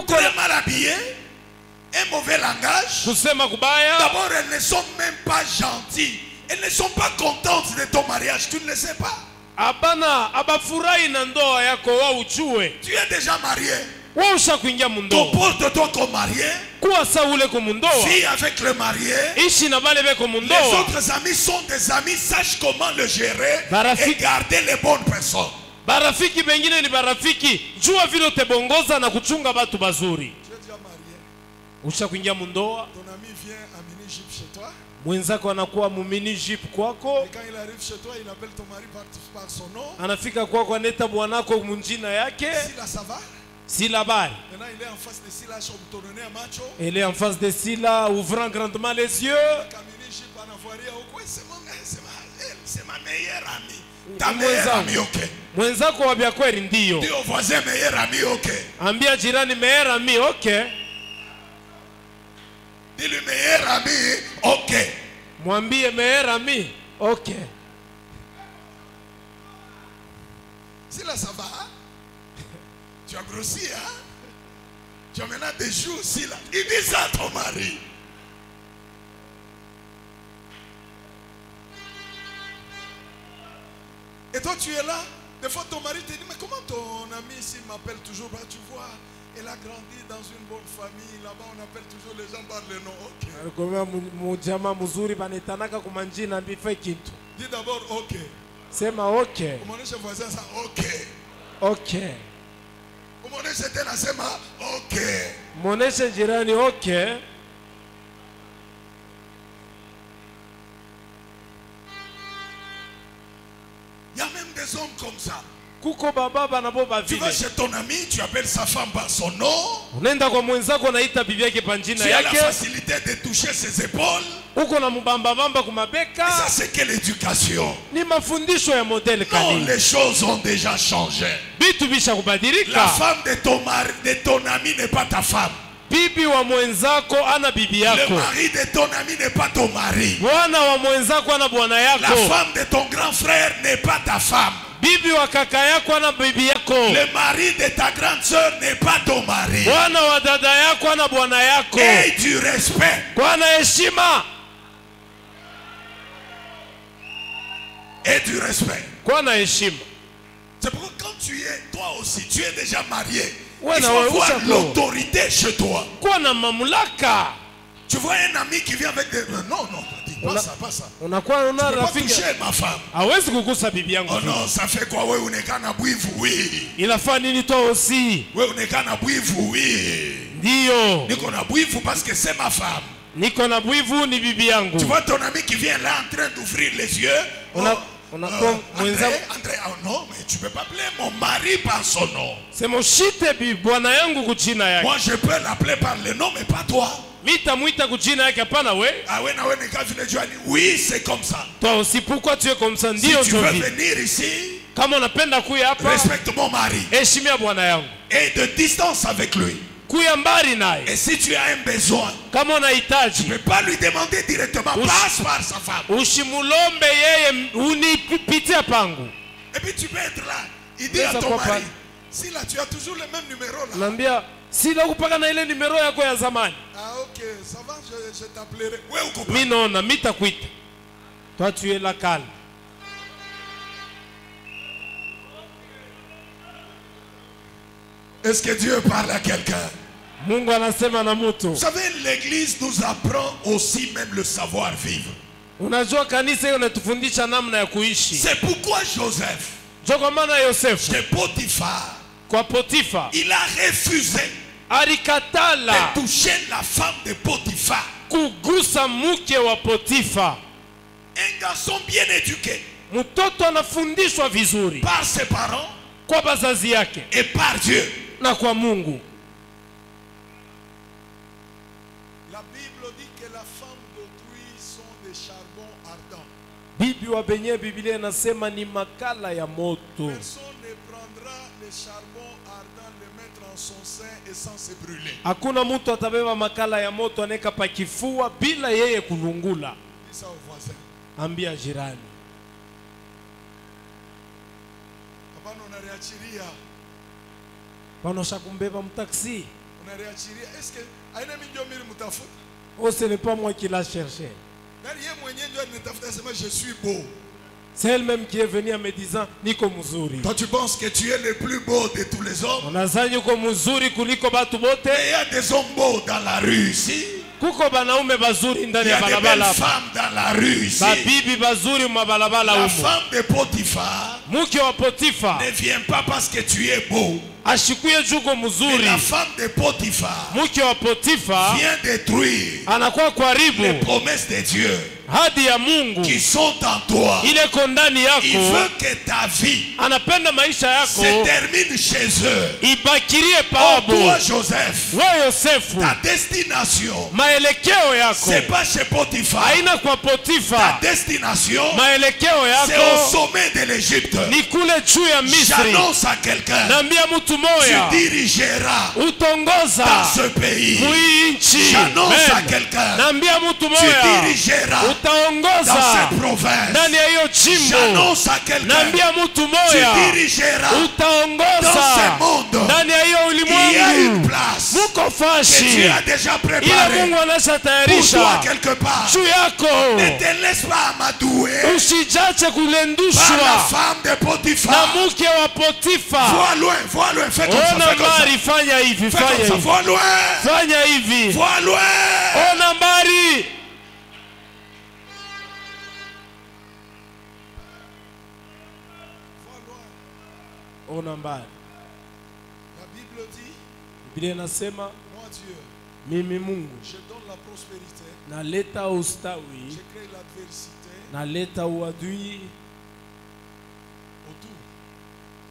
Très mal habillées. Un mauvais langage. D'abord, elles ne sont même pas gentilles. Elles ne sont pas contentes de ton mariage. Tu ne le sais pas. Tu es déjà marié. Comporte-toi comme marié. Vis avec le marié. Les autres amis sont des amis. Sache comment le gérer et garder les bonnes personnes. Barafiki bengine ni barafiki. Jua vile utebongoza na kuchunga watu bazuri. Tu es déjà marié. Usha kuingia mundoa. Ton ami vient en mini jeep chez toi. Mwenzako anakuwa mumini jeep kwako. Et quand il arrive chez toi, il appelle ton mari par son nom. Anafika kwako aneta bwanako munjina yake. Sila, ça va? Sila bari. Maintenant, il est en face de Sila, chamboutonné à macho. Elle est en face de Sila, ouvrant grandement les yeux. C'est ma meilleure amie. Ta meilleure amie, ok. Mwenzako wa bya kweli ndio. Dis au voisin meilleur ami, ok. Ambia jirani meilleur ami, ok. Dis le meilleur ami, ok. Mwambie meilleur ami, ok. Sila, ça va? Tu as grossi, hein? Tu as maintenant des jours aussi là. Il dit ça à ton mari. Et toi tu es là. Des fois ton mari te dit, mais comment ton ami ici m'appelle toujours? Bah, tu vois, elle a grandi dans une bonne famille. Là-bas on appelle toujours les gens par le nom. Ok. Dis d'abord ok. Sema ok. Comment chez voisin ça? Ok. Ok. Moneshe tena sema ok. Moneshe jirani ok. Il y a même des hommes comme ça. Kuko baba banabo ba Tu vile. vas chez ton ami, tu appelles sa femme par son nom. Unaenda kwa mwenzako naita bibi yake panjina Tu as la yake. facilité de toucher ses épaules. Uko na mbamba bamba Et kumabeka. ça c'est quelle éducation? Ni mafundisho ya model Non, kanini. les choses ont déjà changé. Bitu bisha La kubadilika. femme de ton mari, de ton ami n'est pas ta femme. Bibi wa mwenzako ana bibi Le yako. mari de ton ami n'est pas ton mari. Bwana wa mwenzako ana bwana La yako. femme de ton grand frère n'est pas ta femme. Bibi wa kaka yako ana bibi yako. Le mari de ta grande sœur n'est pas ton mari. Bwana wa dada yako ana bwana yako. Et du respect. Bwana heshima. Et du respect. Bwana heshima. C'est pourquoi quand tu es, toi aussi, tu es déjà marié. Ouais, Il non, faut ouais, voir où ça l'autorité chez toi. Kwa na mamlaka. Tu vois un ami qui vient avec des... Non, non, Pas ça, pas ça. Unakuwa Tu una peux pas rafiki toucher ma femme. hawezi kugusa bibi yangu. Oh non, ça fait quoi? Oui, on est qu'à bouivre, oui. Inafaa nini toi aussi? Oui, on est qu'à bouivre, oui. Ndio. Niko na bouivre parce que c'est ma femme. Niko na bwivu ni bibi yangu. Tu vois ton ami qui vient là en train d'ouvrir les yeux. André, oh non, mais tu peux pas appeler mon mari par son nom. Semoshite bibi bwana yangu kujina yake. Moi je peux l'appeler par le nom, mais pas toi. Mita muita kujina yake hapana we. Ah ouais, non, oui, c'est comme ça. Toi aussi pourquoi tu es comme ça? Si Ndio tu veux Jovi. venir ici, Kama unapenda kuya hapa, respecte mon mari. heshimia bwana yangu. Et de distance avec lui. Kuya mbali naye. Et si tu as un besoin, Kama unahitaji, tu ne peux pas lui demander directement, passe par sa femme. ushimulombe yeye unipitie pangu. Et puis tu peux être là. Il dit à ton mari, si là tu as toujours le même numéro là. Nambia sila kupaka na ile numero yako ya zamani. Ah ok, ça va, je t'appellerai. Ouais, ou comprends. Mi naona mitakuita. Toi tu es la calme. Est-ce que Dieu parle à quelqu'un? Mungu anasema na mtu. Vous savez, l'église nous apprend aussi même le savoir-vivre. Unajua kanisa inatufundisha namna ya kuishi. C'est pourquoi Joseph, Kwa maana Yosefu chez Potiphar, kwa Potifa il a refusé alikatala de toucher la femme de Potiphar. kugusa mke wa Potifa. Un garçon bien éduqué Mtoto anafundishwa vizuri par ses parents kwa bazazi yake et par Dieu. na kwa Mungu. La Bible dit que la femme d'autrui sont des charbons ardents. Bibi wa benye Biblia inasema ni makala ya moto. Personne ne prendra les charbons ardents, les mettre en son sein et sans se brûler. Hakuna mtu atabeba makala ya moto aneka pa kifua bila yeye kulungula. Dis ça au voisin. Ambia jirani. Hapana, unareachiria. Wanosha kumbeba mtaksi. Unareachiria. Est-ce que aina minjo mili mutafuta? Oh, ce n'est pas moi qui l'a cherché. Nani yeye mwenyewe ndio anatafuta sema je suis beau. C'est elle-même qui est venue en me disant niko mzuri. Toi tu penses que tu es le plus beau de tous les hommes? Unazani uko mzuri kuliko batu bote? Il y a des hommes beaux dans la rue ici. Kuko banaume bazuri Il ndani y ya a des belles balabala. femmes dans la rue ici. Babibi bazuri mwa balabala La humo. femme de Potiphar Mke wa Potifa ne vient pas parce que tu es beau. ashikuye juko Mais mzuri. la femme de Potiphar Mke wa Potifa vient détruire anakuwa karibu les promesses de Dieu hadi ya Mungu qui sont en toi. ile kondani Il yako. veut que ta vie Anapenda maisha se yako termine chez eux. ibakirie Oh, pabo. toi, Joseph, Wewe Yosefu, ta destination, maelekeo yako c'est pas chez Potiphar. haina kwa Ta Potifa. destination, Maelekeo c'est au yako sommet de l'Égypte. ni kule juu ya Misri. J'annonce à quelqu'un, Naambia mtu tu moya dirigeras dans utongoza ce pays. mui nchi. J'annonce à Amen. quelqu'un, Naambia mtu tu moya dirigeras dans utaongoza cette province. ndani ya hiyo jimbo. J'annonce à quelqu'un, Naambia mtu tu moya dirigeras dans utaongoza ce monde. ndani ya hiyo Il y a une ulimwengu. place Muko que fashi Dieu a déjà ile préparée Mungu anasha pour toi tayarisha quelque part. juu yako. Ne te laisse pas amadouer Usijache par la kulendushwa femme de na Potiphar. mke wa Potifa. Vois loin, fais comme ça, Ona fais comme ça. mbari, fanya hivi, Fais comme fanya ça, hivi, vois loin, fanya hivi. vois loin. Ona mbari. Ona mbari. La Bible dit, Biblia inasema moi Dieu, mimi Mungu je donne la prospérité, naleta ustawi, je crée l'adversité naleta uadui autour.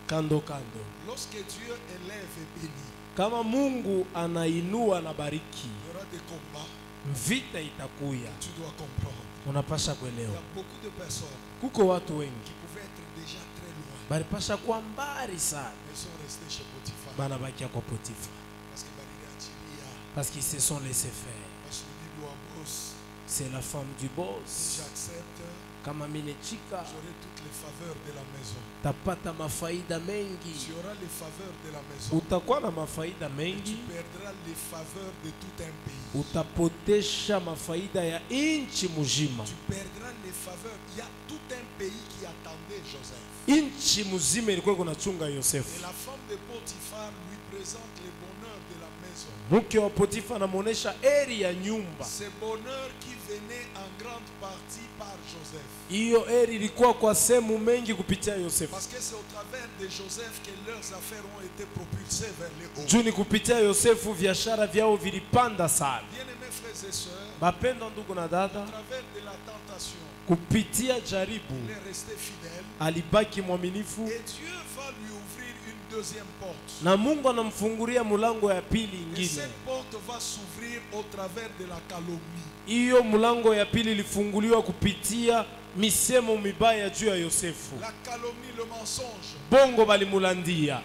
kando kando. Lorsque Dieu élève et bénit, Kama Mungu anainua na bariki, il y aura des combats, vita itakuya. tu dois comprendre. Unapasha Il y kuelewa. a beaucoup de personnes Kuko watu wengi qui pouvaient être déjà très loin, balipasha kuwa mbali sana, mais sont restés chez Potiphar. banabakia kwa Potifa Parce que Barigachiria, parce qu'ils se sont laissés faire. parce que lui doit boss. C'est la femme du Si boss. j'accepte, Kama minechika j'aurai toutes les faveurs de la maison. tapata mafaida mengi, Tu auras les faveurs de la maison. utakuwa na mafaida Tu mengi, perdras les faveurs de tout un pays. utapotesha mafaida ya inchi muzima. Tu perdras les faveurs. Il y a tout un pays qui attendait Joseph. Inchi muzima ilikuwa kunachunga Et Yosefu. la femme de Potiphar lui présente le bonheur de la maison. Mke wa Potifa anamuonesha heri ya nyumba. Ce bonheur qui venait en grande partie par Joseph. Hiyo heri ilikuwa kwa sehemu mengi kupitia Yosefu. Parce que c'est au travers de Joseph que leurs affaires ont été propulsées vers les hauts. Juu ni kupitia Yosefu biashara vyao vilipanda sana. Bien-aimés frères et sœurs, Bapendwa ndugu na dada, au travers de la tentation, kupitia jaribu il est resté fidèle. alibaki mwaminifu, Et Dieu va lui ouvrir une deuxième porte. na Mungu anamfungulia mulango ya pili Et ingine. cette porte va s'ouvrir au travers de la calomnie. Hiyo mulango ya pili ilifunguliwa kupitia misemo mibaya juu ya Yosefu. La calomnie, le mensonge. Bongo balimulandia.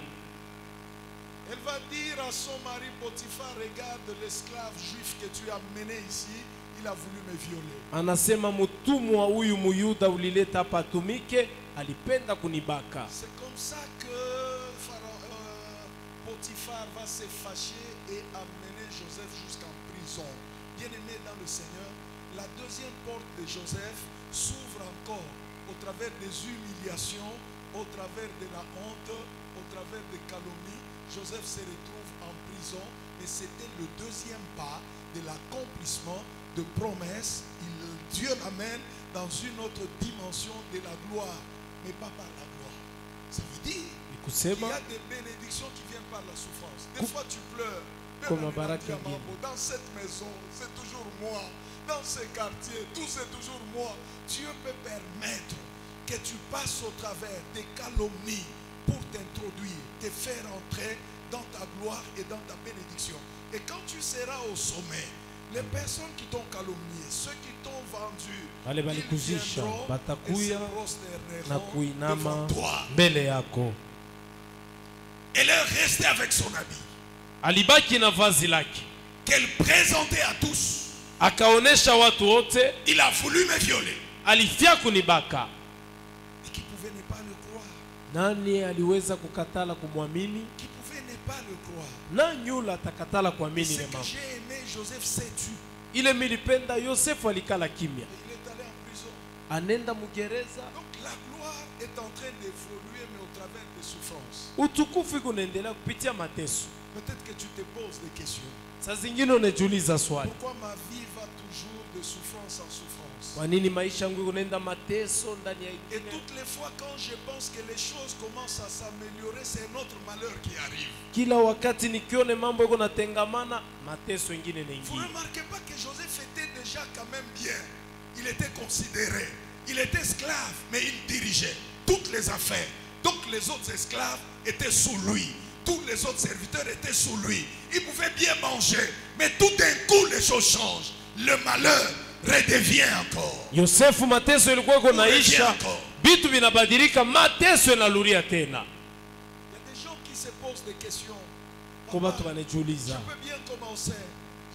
Elle va dire à son mari Potiphar, regarde l'esclave juif que tu as mené ici, il a voulu me violer. Anasema mtumwa huyu Muyuda ulileta hapa atumike, alipenda kunibaka. C'est comme ça que Potiphar va se fâcher et amener Joseph jusqu'en prison. Bien-aimé dans le Seigneur, la deuxième porte de Joseph s'ouvre encore au travers des humiliations, au travers de la honte, au travers des calomnies. Joseph se retrouve en prison et c'était le deuxième pas de l'accomplissement de promesses. Dieu l'amène dans une autre dimension de la gloire, mais pas par la gloire. Ça veut dire qu'il y a des bénédictions qui viennent par la souffrance. Des fois tu pleures. Dans cette maison, c'est toujours moi. Dans ces quartiers, tout c'est toujours moi. Dieu peut permettre que tu passes au travers des calomnies pour t'introduire, te faire entrer dans ta gloire et dans ta bénédiction. Et quand tu seras au sommet, les personnes qui t'ont calomnié, ceux qui t'ont vendu, ils viendront batakuya et se na prosterneront kuinama devant toi. mbele yako. Elle est restée avec son habit Alibaki na vazi lake, qu'elle présentait à tous. akaonesha watu wote, Il a voulu me violer. alifia kunibaka. Et qui pouvait ne pas le croire. Nani aliweza kukatala kumwamini? Qui pouvait ne pas le croire. Nani yule atakatala Et kuamini ce ile que mambo? j'ai aimé, Joseph s'est tu. Ile milipenda Yosefu alikala kimya, Et il est allé en prison. anenda mugereza. Donc la gloire est en train d'évoluer, mais au travers des souffrances. Utukufu kunaendelea kupitia mateso. Peut-être que tu te poses des questions. Saa zingine unajiuliza swali, Pourquoi ma vie va toujours de souffrance en souffrance? kwa nini maisha yangu kunaenda mateso ndani ya Et ingine? toutes les fois quand je pense que les choses commencent à s'améliorer, c'est un autre malheur qui arrive. Kila wakati nikione mambo yako natengamana, mateso ingine Vous naingia. ne remarquez pas que Joseph était déjà quand même bien. Il était considéré. Il était esclave, mais il dirigeait toutes les affaires. Donc les autres esclaves étaient sous lui. Tous les autres serviteurs étaient sous lui. Il pouvait bien manger. Mais tout d'un coup, les choses changent. Le malheur redevient encore. Yosefu mateso ilikuwa iko naisha, encore. vitu vinabadilika, mateso inaluria tena. Il y a des gens qui se posent des questions. Kwa Papa, watu wanajiuliza, je peux bien commencer.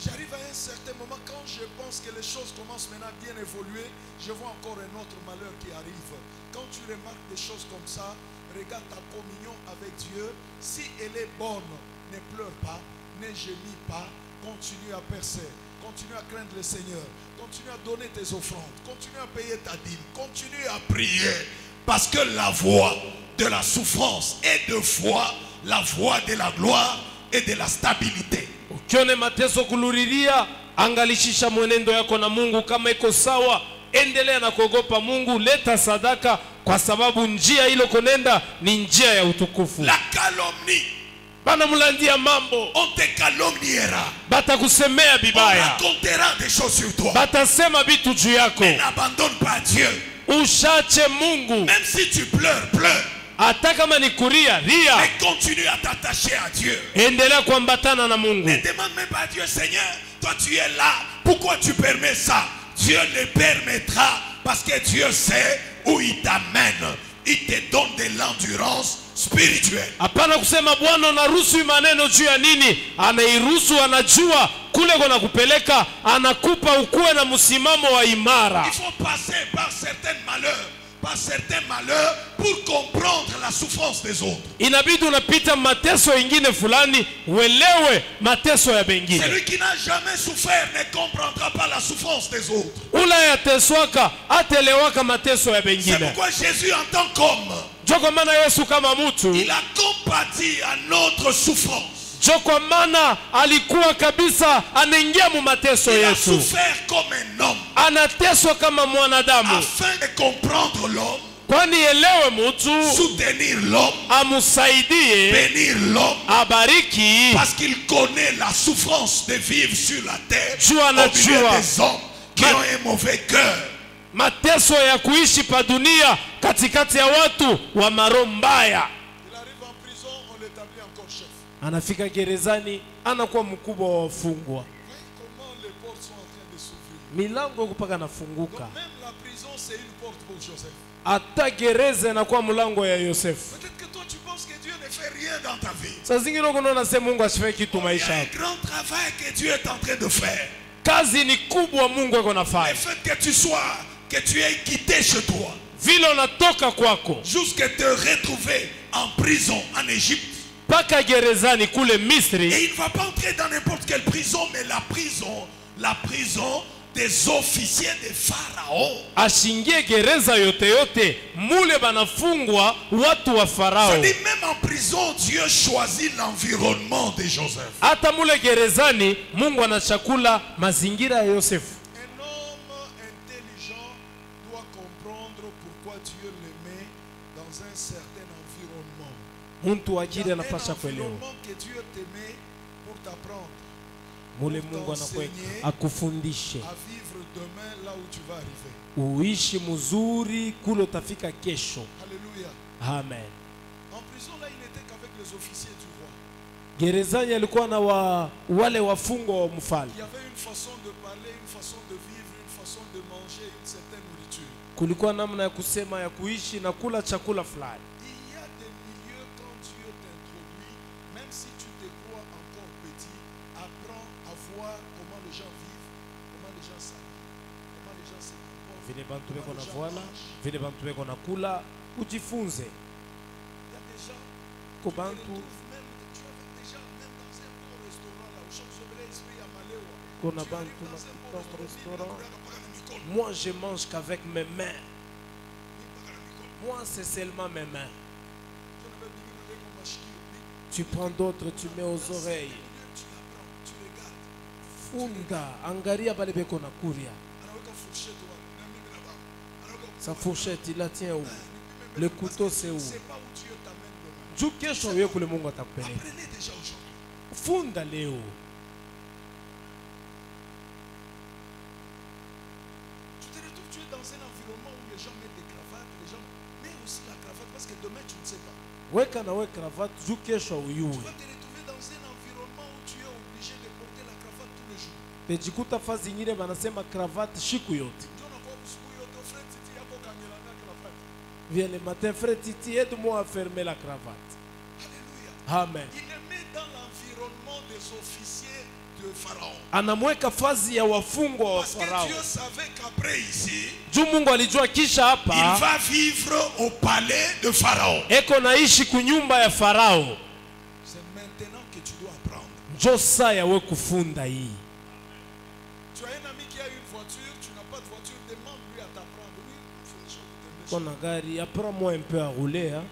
J'arrive à un certain moment, quand je pense que les choses commencent maintenant à bien évoluer, je vois encore un autre malheur qui arrive. Quand tu remarques des choses comme ça, regarde ta communion avec Dieu. Si elle est bonne, ne pleure pas, ne gémis pas, continue à percer, continue à craindre le Seigneur, continue à donner tes offrandes, continue à payer ta dîme, continue à prier. Parce que la voie de la souffrance est de foi, la voie de la gloire et de la stabilité. ukione mateso kuluriria, angalishisha mwenendo yako na Mungu. Kama iko sawa, endelea na kuogopa Mungu, leta sadaka, kwa sababu njia ile konenda ni njia ya utukufu. La calomnie, Bana mulandia mambo, on te calomniera, batakusemea on bibaya, racontera des choses sur toi. batasema vitu juu yako. N'abandonne pas Dieu. Ushache Mungu, Même si tu pleures, pleure. hata kama ni kuria ria, Mais continue à t'attacher à Dieu. endelea kuambatana na Mungu. Ne demande même pas à Dieu, Seigneur, toi tu es là. Pourquoi tu permets ça? Dieu le permettra parce que Dieu sait où il t'amène. Il te donne de l'endurance spirituelle. Hapana kusema Bwana unaruhusu maneno juu ya nini? Anairuhusu, anajua kule kuna kupeleka, anakupa ukuwe na msimamo wa imara. Il faut passer par certains malheurs pour comprendre la souffrance des autres. Inabidi unapita mateso ingine fulani uelewe mateso ya bengine. Celui qui n'a jamais souffert ne comprendra pas la souffrance des autres. Ula yateswaka atelewaka mateso ya C'est bengine. pourquoi Jésus en tant qu'homme, Joko maana Yesu kama mtu il a compati à notre souffrance. Jo kwa maana alikuwa kabisa anaingia mu mateso Il a yetu. souffert comme un homme Anateswa kama mwanadamu. afin de comprendre l'homme, Kwani elewe mutu, soutenir l'homme, amusaidie, bénir l'homme, abariki. parce qu'il connaît la souffrance de vivre sur la terre Jua au milieu anajua des hommes qui ont un mauvais cœur. mateso ya kuishi pa dunia katikati ya watu wa maroho mbaya. Il arrive en prison, on l'établit encore chef. Anafika gerezani, anakuwa mkubwa wa wafungwa. Voyez comment les portes sont en train de s'ouvrir. Milango kupaka nafunguka. Donc même la prison, c'est une porte pour Joseph. Hata gereza inakuwa mlango ya Yosefu. Peut-être que toi tu penses que Dieu ne fait rien dans ta vie. Saa zingine unaona sema Mungu asifanye kitu Il y maisha a un yako. grand travail que Dieu est en train de faire. Kazi ni kubwa Mungu ako Le nafanya. fait que tu aies quitté chez toi, Vile unatoka kwako jusqu'à te retrouver en prison en Égypte. mpaka gerezani kule Et Misri, il ne va pas entrer dans n'importe quelle prison, mais la prison des officiers de Pharaon. ashingie gereza yote yote, mule banafungwa watu wa Ça Farao. dit, même en prison, Dieu choisit l'environnement de Joseph. Hata mule gerezani Mungu anachakula mazingira ya Yosefu. Un homme intelligent doit comprendre pourquoi Dieu le met dans un certain environnement. Mtu Il y akili a un anapasha kuelewa environnement que Dieu te met pour t'apprendre mule Mungu anakuweka akufundishe à vivre demain là où tu vas arriver. uishi mzuri kule utafika kesho. Alléluia. Amen. En prison là, il n'était qu'avec les officiers du roi. Gerezani alikuwa na wale wafungwa wa mfalme. Il y avait une façon de parler, une façon de vivre, une façon de manger, une certaine nourriture. Kulikuwa namna ya kusema, ya kuishi na kula chakula fulani. Il y a des milieux quand Dieu t'introduit, même si tu te crois encore petit, apprends à voir comment les gens vivent, comment les gens s'habillent, comment les gens se comportent. Vile bantu beko na voila, vile bantu beko na kula, ujifunze. Il y a des gens Ko qui te bantu retrouvent même, tu as des gens même dans un bon restaurant là, au Champs-Élysées, à Maléwa. kona Tu bantu arrives dans un bon na restaurant, restaurant. Moi je mange qu'avec mes mains. Moi c'est seulement mes mains. Tu prends d'autres, tu mets aux oreilles. Tu apprends, tu regardes. Funda, angalia bale beko na kuria. Sa fourchette il la tient où? Le couteau c'est où? C'est pas où Dieu t'amène demain. Juu kesho wewe kule Mungu atakupeleka. Apprenez déjà aujourd'hui. Funda leo. Tu te retrouves, tu es dans un environnement où les gens mettent des cravates, les gens mettent aussi la cravate parce que demain tu ne sais pas. Weka na we cravate juu kesho Tu uyue. vas te retrouver dans un environnement où tu es obligé de porter la cravate tous les jours. Pejikuta fazi nyingine banasema cravate shiku yote. Ndio unakuwa usiku yote friend titi yako kanyelanga cravate. Viens le matin, frère Titi, aide-moi à fermer la cravate. Alléluia. Amen. Il le met dans l'environnement des officiers de Pharaon. Anamweka fazi ya wafungwa wa Parce que Farao. Dieu savait qu'après ici, Juu Mungu alijua kisha il hapa va vivre au palais de Pharaon. eko naishi kunyumba ya Farao. C'est maintenant que tu dois apprendre. Njo saa ya we kufunda hii. Tu as un ami qui a une voiture, tu n'as pas de voiture, demande-lui à t'apprendre. Oui, Kona gari, apprends-moi un peu à rouler. Hein?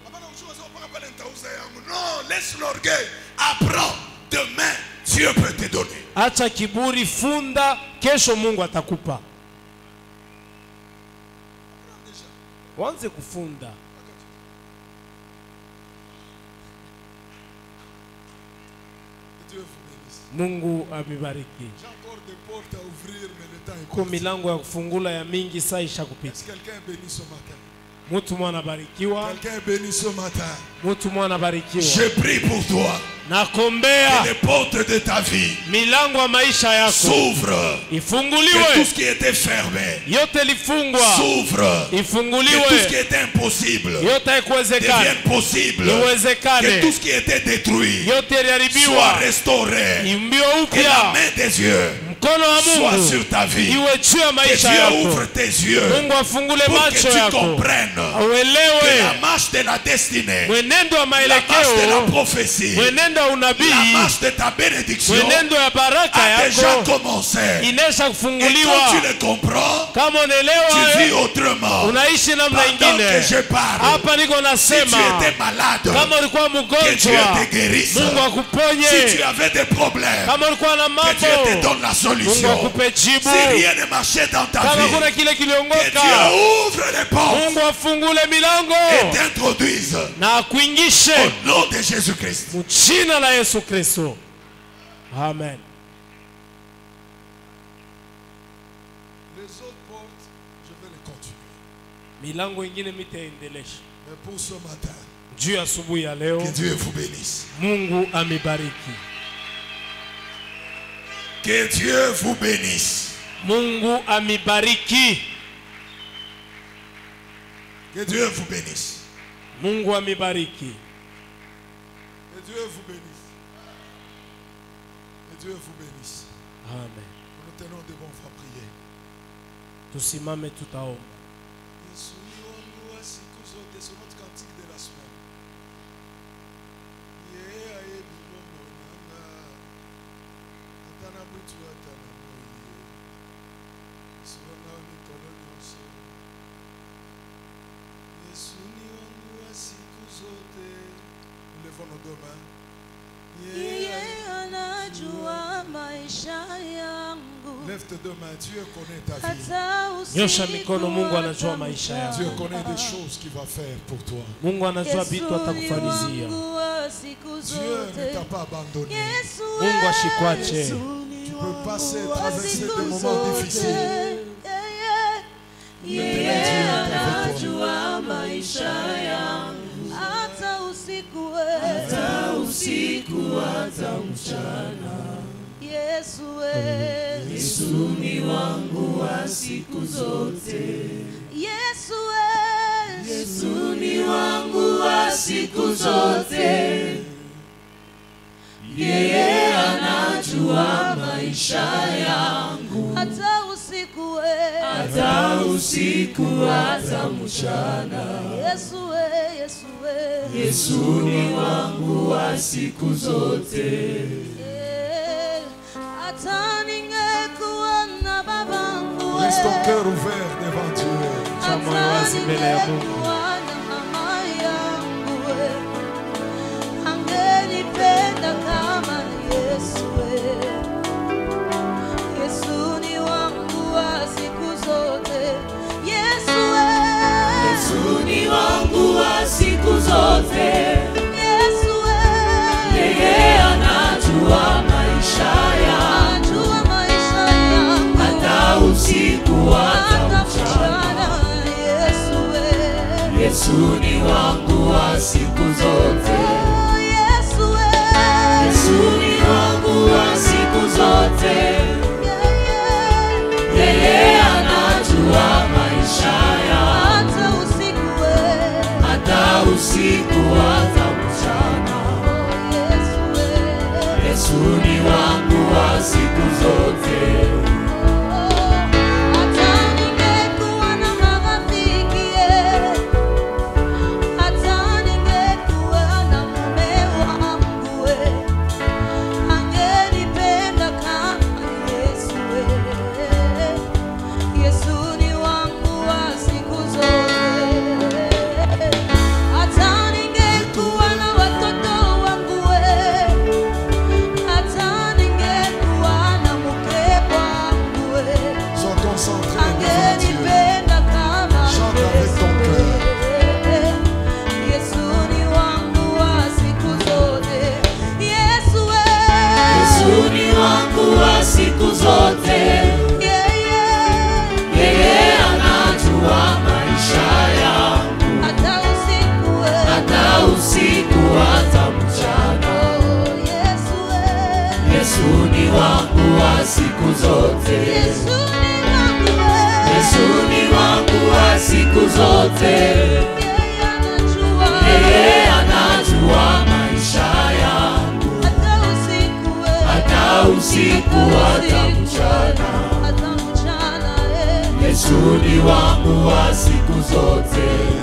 non, laisse l'orgueil. Apprends. Demain, Dieu peut te donner. Acha kiburi, funda, kesho Mungu atakupa. Wanze kufunda. Dieu vous bénisse. Mungu abibariki. J'ai encore des portes à ouvrir, mais le temps est Kwa parti. milango ya kufungula ya mingi saa isha Est-ce kupita. que quelqu'un est béni ce matin? Mtu mwana barikiwa. Quelqu'un est béni ce matin. Mtu mwana barikiwa. Je prie pour toi. Nakombea Que les portes de ta vie milango ya maisha yako s'ouvrent. Que tout ifunguliwe. ce qui était fermé Yote lifungwa s'ouvre. Que tout ce qui ifunguliwe. était impossible Yote haikuwezekana devienne possible. Que iwezekane. tout ce qui était détruit Yote soit yaliharibiwa restauré. imbiwe Que la upya. main des yeux mkono wa soit Mungu sur ta vie. iwe juu ya Que maisha Dieu yako. ouvre tes yeux Mungu afungule pour que macho tu yako comprennes que uelewe la marche de la destinée, mwenendo wa la marche de la maelekeo, prophétie, mwenendo wa la unabii, marche de ta bénédiction mwenendo ya baraka a déjà yako commencé. inesha Et kufunguliwa. quand tu le comprends, Kama tu unaelewa vis autrement. unaishi namna Pendant que ingine. je parle, Hapa niko si tu nasema étais malade, kama ulikuwa que Dieu mgonjwa te guérisse. Mungu Si akuponye. tu avais des problèmes, Kama ulikuwa na que Dieu te mambo donne la Mungu solution. akupe jibu. Si rien ne marchait dans ta Kama vie, kuna kile que kiliongoka Dieu ouvre les portes Mungu afungule milango et t'introduise na akuingishe au nom de Jésus-Christ. mjina la Yesu Kristo. Amen. Les autres portes, je vais les continuer. Milango ingine mitaendelesha. Mais pour ce matin, Juu ya asubuhi ya leo que Dieu vous bénisse. Mungu amibariki. Que Dieu vous bénisse. Mungu amibariki. Que Dieu vous bénisse. Mungu amibariki. Que Dieu vous bénisse. Que Dieu vous bénisse. Amen. Nous tenons devant va prier. Tusimame tutaomba. C'est notre cantique de la semaine. Levons nos deux mains. Lève tes deux mains. Dieu connaît ta vie. Nyosha mikono. Mungu anajua maisha yako. Dieu connaît des choses qu'il va faire pour toi. Mungu anajua vitu atakufanyizia. Dieu ne t'a pas abandonné. Mungu ashikwache. Tu peux passer, traverser des moments difficiles. Yesu ni wangu wa siku zote. Yesu ni wangu wa siku zote. Yeye anajua maisha yangu. Hata usiku hata mchana. Yesu ni wangu wa siku zote. Laisse ton cœur ouvert devant Dieu. Yesu ni wangu wa siku zote. Yeye anajua maisha yangu. Hata usiku hata mchana. Yesu ni wangu wa siku zote. Yesu ni wangu wa siku zote. Yeye anajua maisha yangu. Hata usiku hata mchana. Yesu ni wangu wa siku zote. Siku zote yeye anajua maisha yangu. Hata usiku hata mchana. Yesu ni wangu wa siku zote. Yesu ni wangu wa siku zote. Yeye anajua maisha yangu. Hata usiku hata mchana. Yesu ni wangu wa siku zote.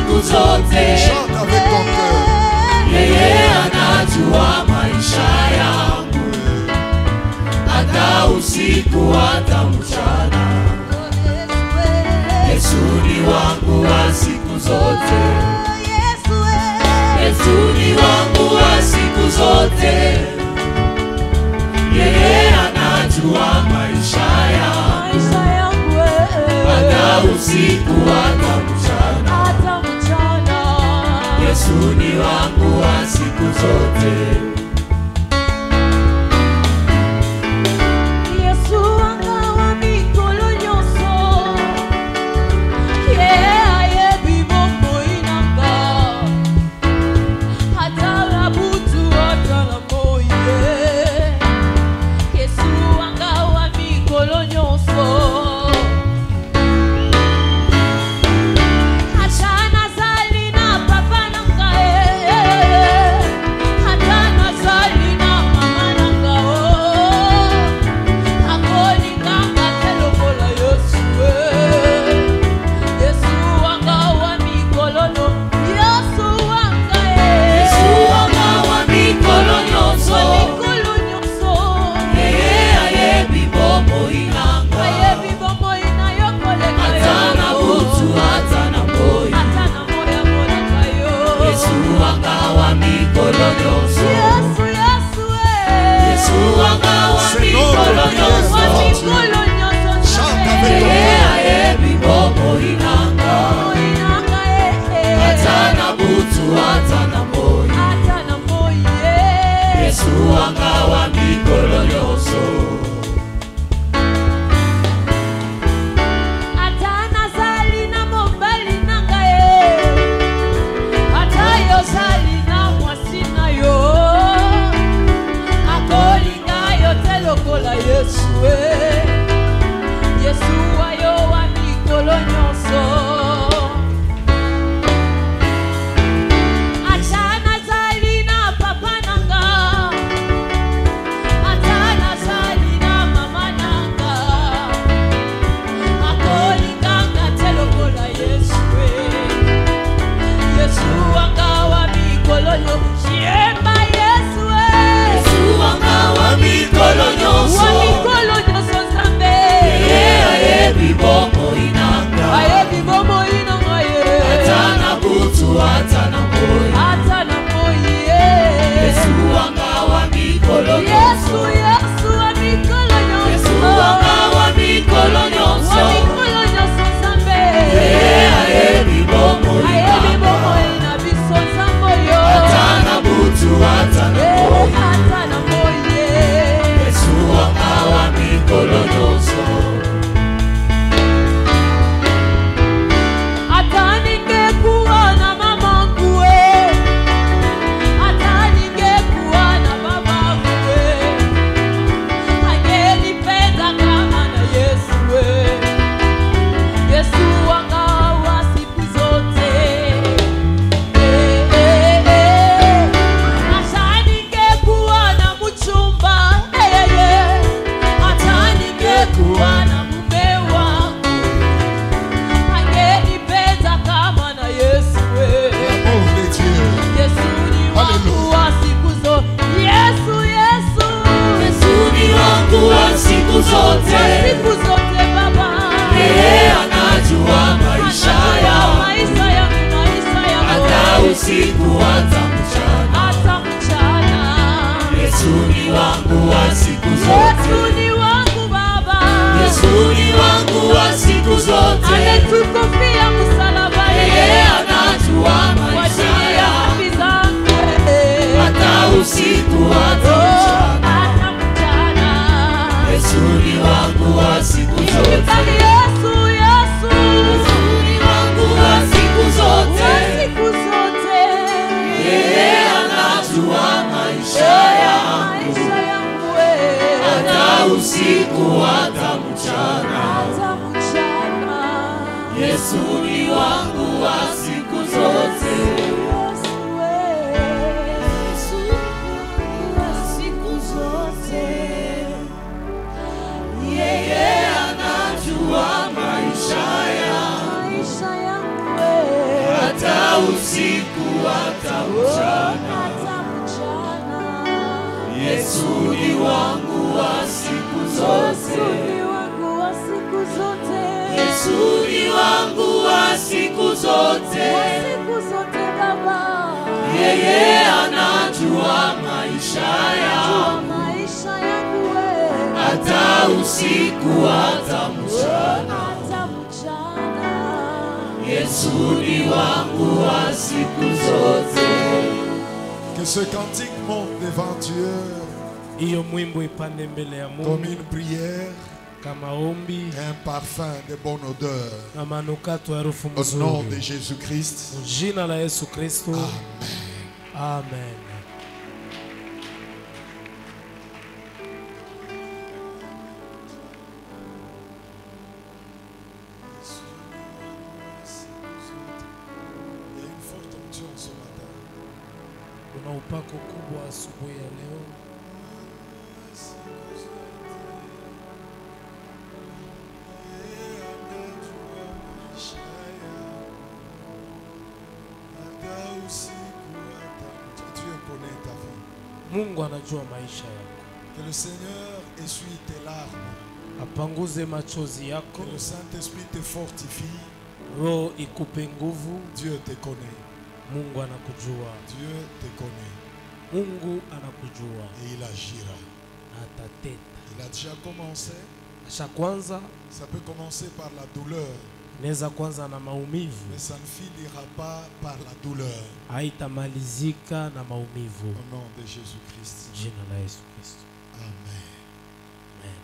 Chante avec ton cœur. Yeye anajua maisha yangu, hata usiku hata mchana. Yesu ni wangu wa siku zote. Yesu ni wangu wa siku zote. Yeye anajua maisha yangu, hata usiku hata mchana. Yesu ni wangu wa siku zote. Yesu wanga wa mikolo nyonso. Ayebi bombo inanga. Hata la butu hata la moye. Yesu wanga wa mikolo nyonso. siku zote Baba. Yeye anajua maisha yangu, hata usiku hata mchana. Yesu ni wangu wa siku zote. Yesu ni wangu Baba. Yesu ni wangu wa siku zote. Ametukufia msalabani. Yeye Yesu ni wangu wa siku zote. Yesu wa siku zote. Yeye anajua maisha yangu, hata usiku hata mchana. Yesu ni wangu wa siku zote. Yesu ni wangu wa siku zote. Yeye anajua maisha yangu, hata usiku hata mchana. Yesu ni wangu wa siku zote. Que ce cantique monte devant Dieu Hiyo mwimbo ipande mbele ya comme Mungu une prière kama ombi et un parfum de bonne odeur. na manukato ya harufu Au nom de mzuri. Jésus-Christ. Jina la Yesu Kristo. Amen. Amen. Il y a une forte onction ce matin. Kuna upako kubwa asubuhi ya leo. Dieu connaît ta vie. Mungu anajua maisha yako. Que le Seigneur essuie tes larmes. Apanguze machozi yako. Que le Saint-Esprit te fortifie. Roho ikupe nguvu. Dieu te connaît. Mungu anakujua. Dieu te connaît. Mungu anakujua Et il agira. na atatenda. Il a déjà commencé. Cha kwanza Ça peut commencer par la douleur, inaweza kwanza na maumivu, mais ça ne finira pas par la douleur. haitamalizika na maumivu. Au nom de Jésus-Christ. Jina la Yesu Kristo. Amen. Amen.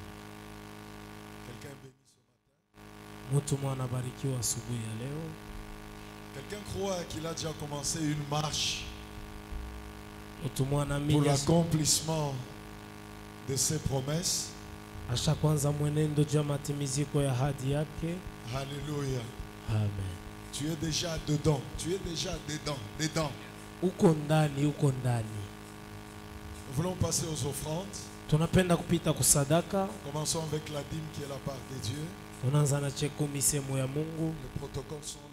Quelqu'un béni ce matin. Mtu mwana barikiwa asubuhi ya leo. Quelqu'un croit qu'il a déjà commencé une marche Mtu mwana pour mimi l'accomplissement de ses promesses. asha kwanza mwenendo juu ya matimiziko ya ahadi yake. Alléluia. Amen. Tu es déjà dedans. Tu es déjà dedans. Uko ndani, uko ndani. Nous voulons passer aux offrandes. Tunapenda kupita kusadaka. Commençons avec la dîme qui est la part de Dieu. Tunaanza na chekumi sehemu ya Mungu. Les protocoles sont là.